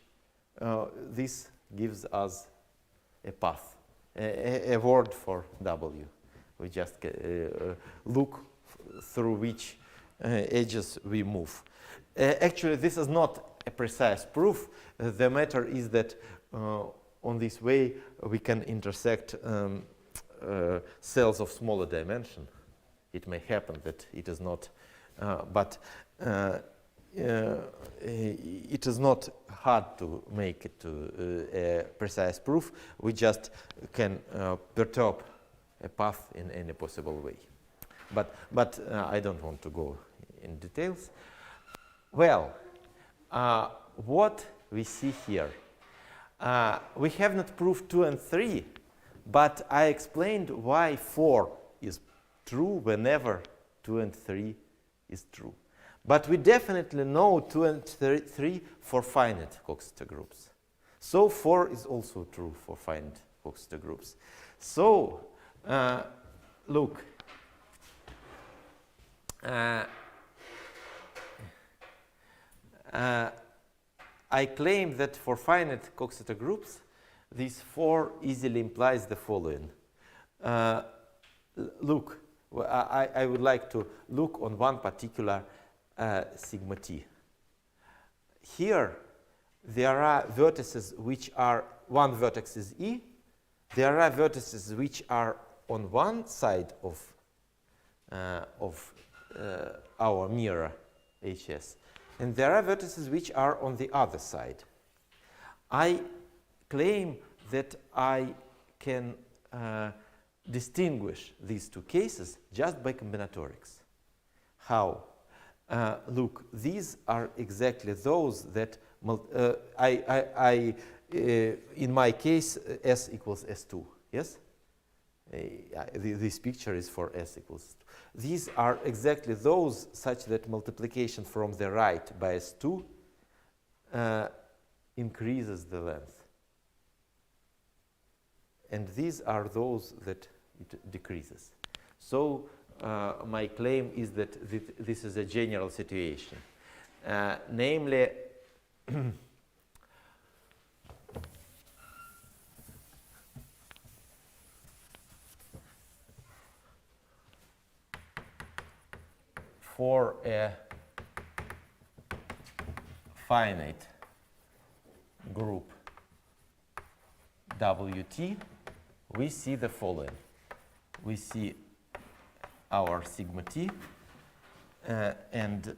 this gives us a path, a word for W. We just look through which edges we move. Actually, this is not a precise proof. The matter is that on this way we can intersect cells of smaller dimension. It may happen that it is not, but it is not hard to make it to a precise proof. We just can perturb a path in any possible way. But I don't want to go in details. Well, what we see here, we have not proved 2 and 3, but I explained why 4 is true whenever 2 and 3 is true. But we definitely know 2 and 3 for finite Coxeter groups. So 4 is also true for finite Coxeter groups. So, look, I claim that for finite Coxeter groups, this 4 easily implies the following. Look, I would like to look on one particular sigma t. Here, there are vertices which are, one vertex is E. There are vertices which are on one side of our mirror HS. And there are vertices which are on the other side. I claim that I can distinguish these two cases just by combinatorics. How? Look, these are exactly those that in my case, S equals S2, yes? This picture is for S equals 2. These are exactly those such that multiplication from the right by S2 increases the length. And these are those that it decreases. So my claim is that this is a general situation. Namely, for a finite group WT, we see the following. We see our sigma t and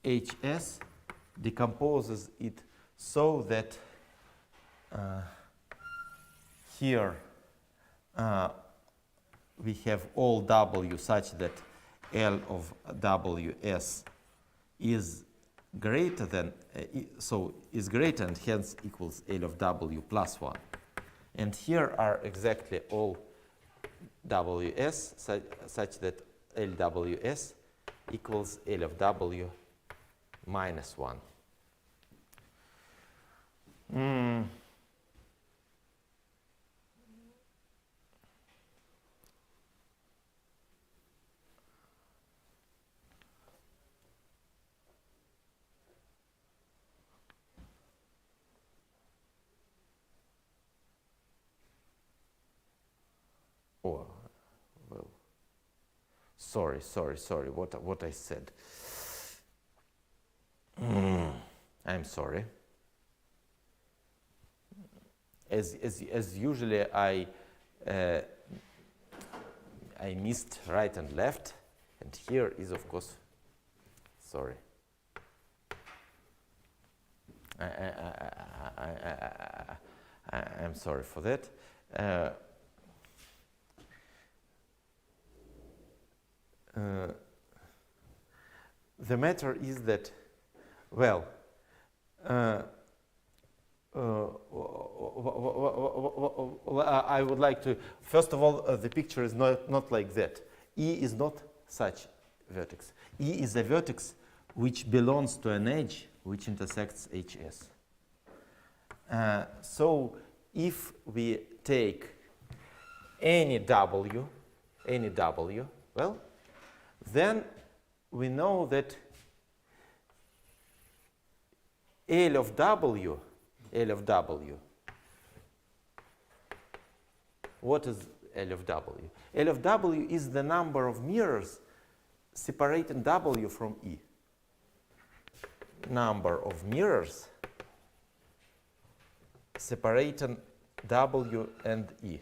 HS decomposes it so that here we have all W such that L of WS is greater than, is greater and hence equals L of W plus 1. And here are exactly all WS such that LWS equals L of W minus 1. Well, sorry, what I said. I'm sorry. As usually, I missed right and left, and here is, of course, sorry. I'm sorry for that. The matter is that, well, I would like to, first of all, the picture is not like that. E is not such vertex. E is a vertex which belongs to an edge which intersects HS. So if we take any W, well, then we know that L of W, what is L of W? L of W is the number of mirrors separating W from E. Number of mirrors separating W and E.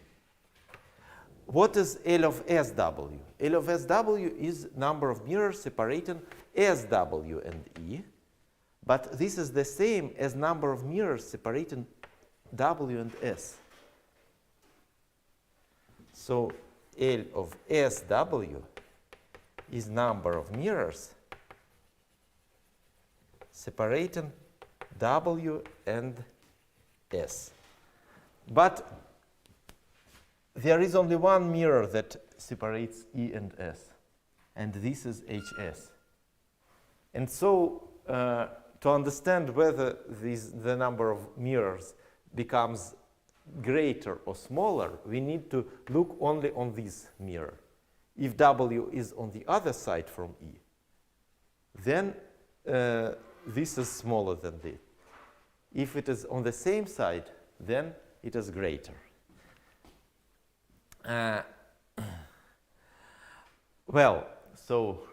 What is L of SW? L of SW is number of mirrors separating SW and E, but this is the same as number of mirrors separating W and S. So L of SW is number of mirrors separating W and S. But there is only one mirror that separates E and S, and this is HS. And so to understand whether the number of mirrors becomes greater or smaller, we need to look only on this mirror. If W is on the other side from E, then this is smaller than this. If it is on the same side, then it is greater. Well, so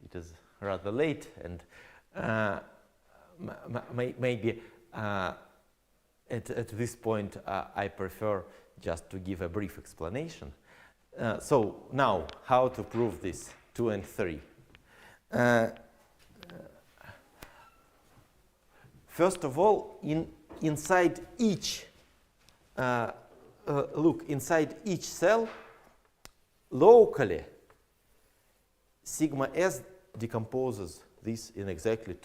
it is rather late, and maybe at this point I prefer just to give a brief explanation. So now, how to prove this 2 and 3? First of all, inside each inside each cell, locally, sigma s decomposes this in exactly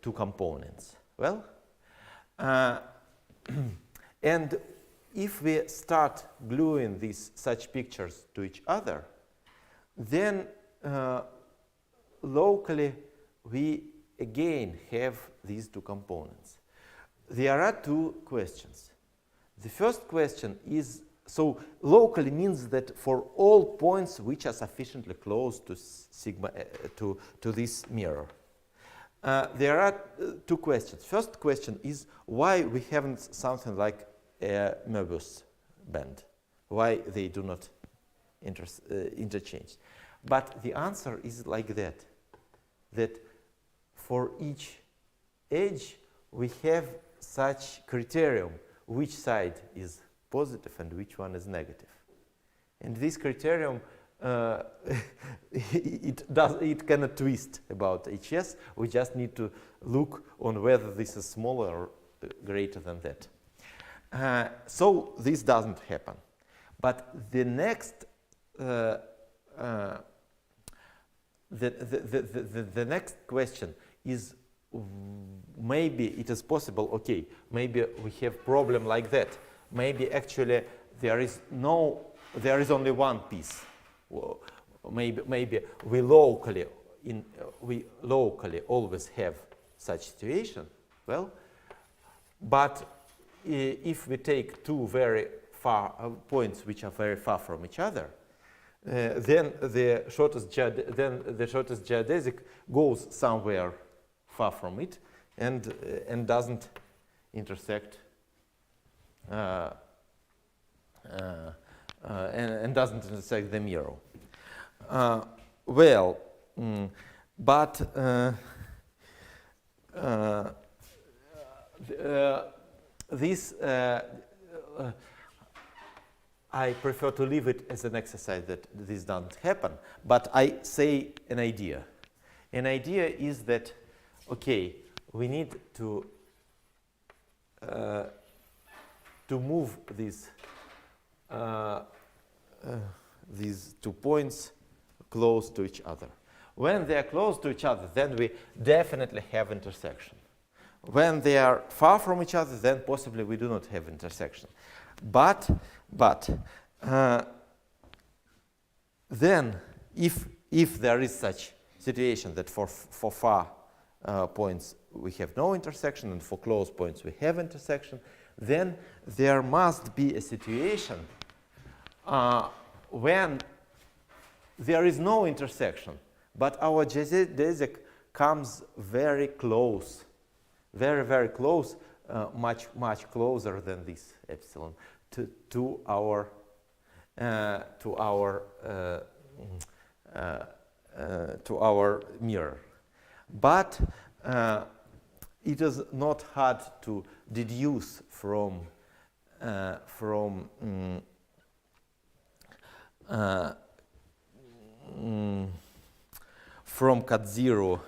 two components. Well, and if we start gluing these such pictures to each other, then locally we again have these two components. There are two questions. The first question is, so locally means that for all points which are sufficiently close to sigma to this mirror. There are two questions. First question is why we haven't something like a Möbius band, why they do not interchange. But the answer is like that, that for each edge we have such criterion, which side is positive and which one is negative. And this criterion, it cannot twist about HS. We just need to look on whether this is smaller or greater than that. So this doesn't happen. But the next, the next question is, maybe it is possible, okay, maybe we have problem like that. Maybe actually there is only one piece. Well, maybe we locally always have such situation. Well, but if we take two very far points which are very far from each other, then the shortest geodesic goes somewhere far from it and doesn't intersect and doesn't intersect the mirror. But this I prefer to leave it as an exercise that this doesn't happen. But I say an idea. An idea is that, okay, we need to move these 2 points close to each other. When they are close to each other, then we definitely have intersection. When they are far from each other, then possibly we do not have intersection. But then if there is such situation that for far points we have no intersection and for close points we have intersection, then there must be a situation when there is no intersection, but our geodesic comes very close, very close, much closer than this epsilon to our mirror. But it is not hard to deduce from cut zero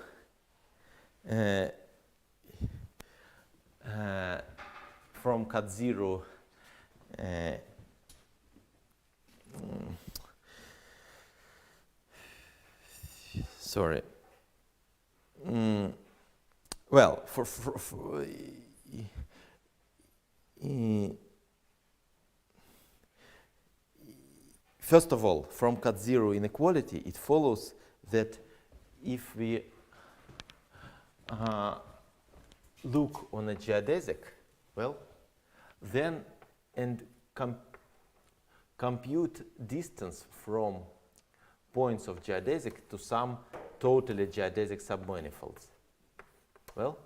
sorry. Well, first of all, from cut zero inequality, it follows that if we look on a geodesic, well, then and compute distance from points of geodesic to some totally geodesic submanifolds. Well,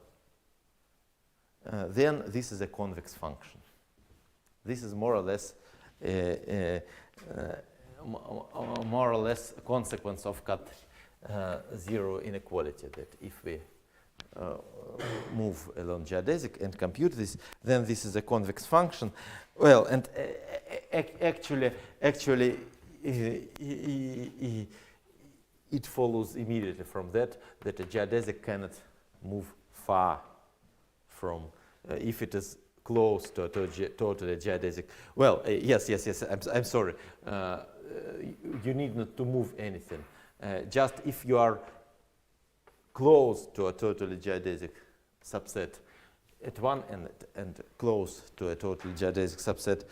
then this is a convex function. This is more or less more or less a consequence of cut zero inequality, that if we move along geodesic and compute this, then this is a convex function. Well, and actually, it follows immediately from that a geodesic cannot move far from, if it is close to totally geodesic. Well, yes, I'm sorry. You need not to move anything. Just if you are close to a totally geodesic subset at one end and close to a totally geodesic subset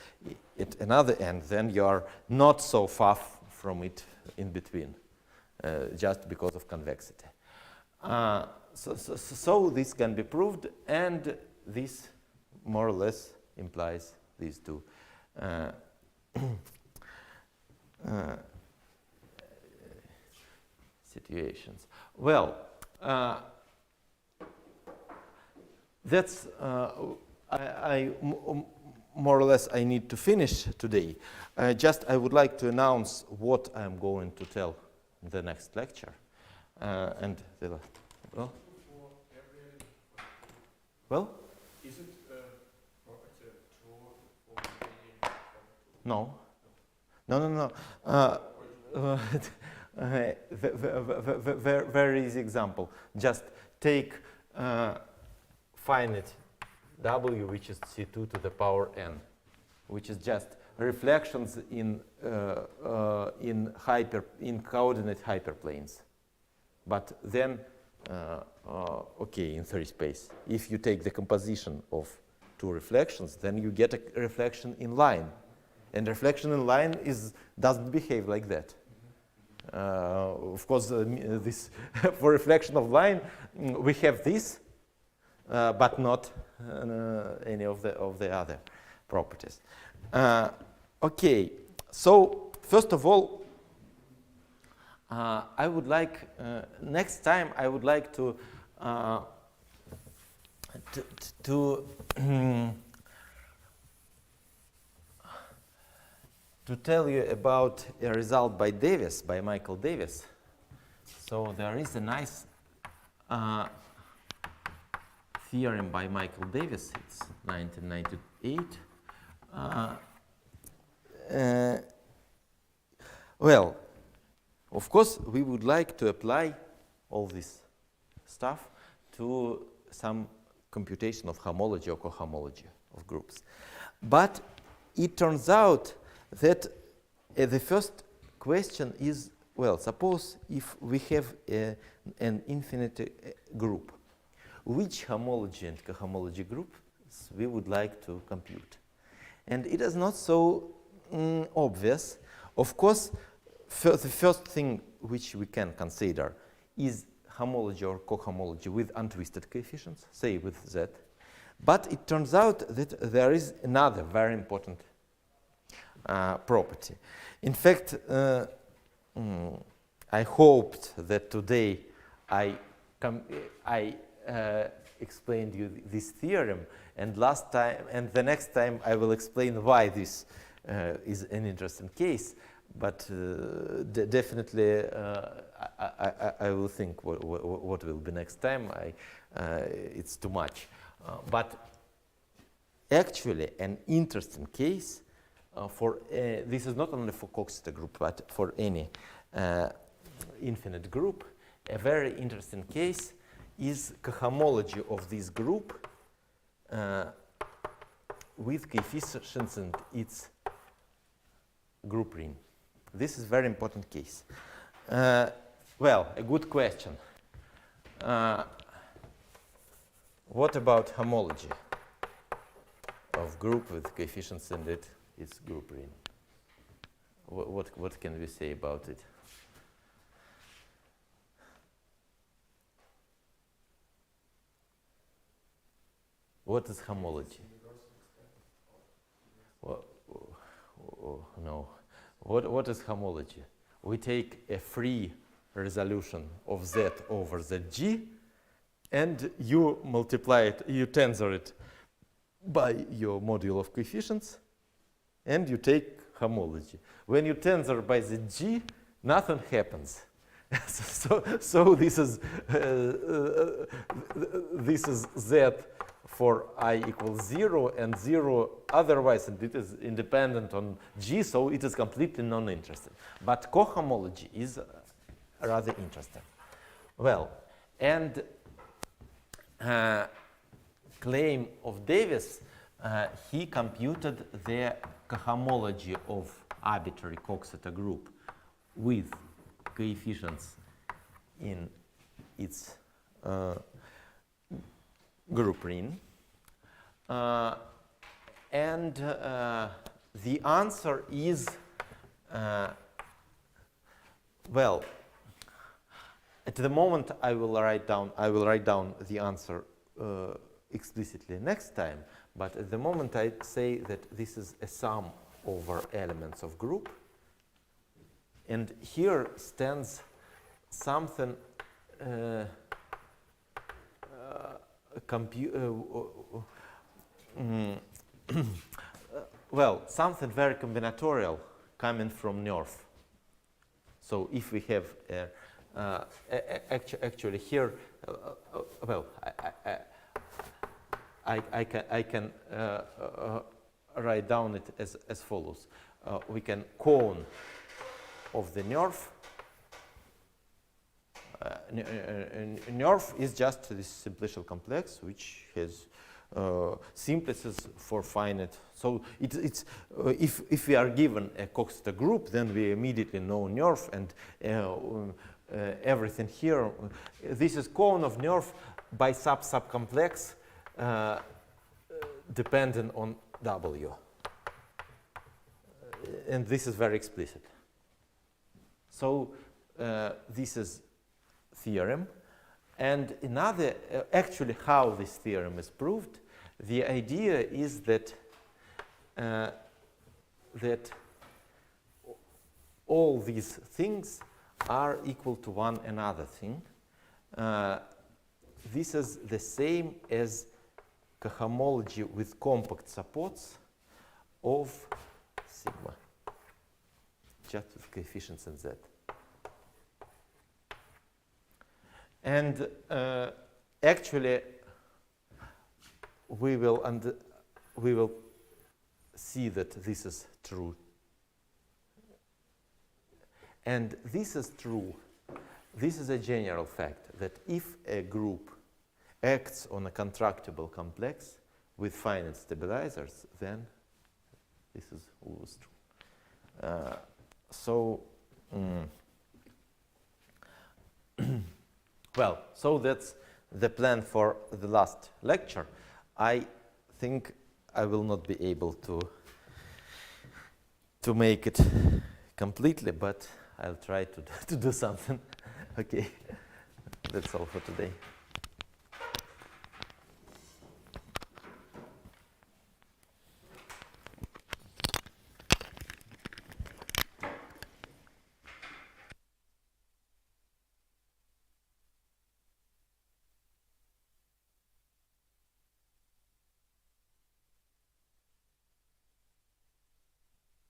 at another end, then you are not so far from it in between, just because of convexity. So this can be proved, and this more or less implies these two situations. Well, that's more or less I need to finish today. Just I would like to announce what I'm going to tell in the next lecture. And the last, well, Is it no. Very easy example. Just take finite W, which is C2 to the power n, which is just reflections in coordinate hyperplanes. But then, okay, in 3 space. If you take the composition of 2 reflections, then you get a reflection in line. And reflection in line doesn't behave like that. Of course, this for reflection of line, we have this, but not any of the other properties. Okay, so first of all, I would like next time I would like to tell you about a result by Davis, by Michael Davis. So there is a nice theorem by Michael Davis. It's 1998. Well, of course, we would like to apply all this stuff to some computation of homology or cohomology of groups. But it turns out that the first question is, well, suppose if we have an infinite group, which homology and cohomology groups we would like to compute? And it is not so obvious. Of course, the first thing which we can consider is homology or cohomology with untwisted coefficients, say with Z. But it turns out that there is another very important property. In fact, I hoped that today I explained you this theorem, and the next time I will explain why this is an interesting case. But definitely, I will think what will be next time. It's too much. But actually, an interesting case this is not only for Coxeter group, but for any infinite group. A very interesting case is cohomology of this group with coefficients and its group ring. This is a very important case. Well, a good question. What about homology of group with coefficients and its group ring? What can we say about it? What is homology? Well, no. What is homology? We take a free resolution of Z over ZG, and you multiply it, you tensor it by your module of coefficients, and you take homology. When you tensor by the G, nothing happens. So this is Z for I equals 0 and 0 otherwise, and it is independent on G, so it is completely non-interesting. But cohomology is rather interesting. Well, and claim of Davis, he computed the cohomology of arbitrary Coxeter group with coefficients in its group ring. And the answer is, well, at the moment I will write down the answer explicitly next time, but at the moment I say that this is a sum over elements of group, and here stands something well, something very combinatorial coming from NERF. So if we have actually here, well, I can write down it as follows. We can cone of the NERF. NERF is just this simplicial complex which has simplices for finite. So it's if we are given a Coxeter group, then we immediately know NERF and everything here. This is cone of NERF by subcomplex dependent on W. And this is very explicit. So this is theorem. And another, actually how this theorem is proved, the idea is that that all these things are equal to one another thing. This is the same as cohomology with compact supports of sigma, just with coefficients in Z. And actually, we will see that this is true. And this is true. This is a general fact that if a group acts on a contractible complex with finite stabilizers, then this is always true. Well, so that's the plan for the last lecture. I think I will not be able to make it completely, but I'll try to do something. Okay, that's all for today.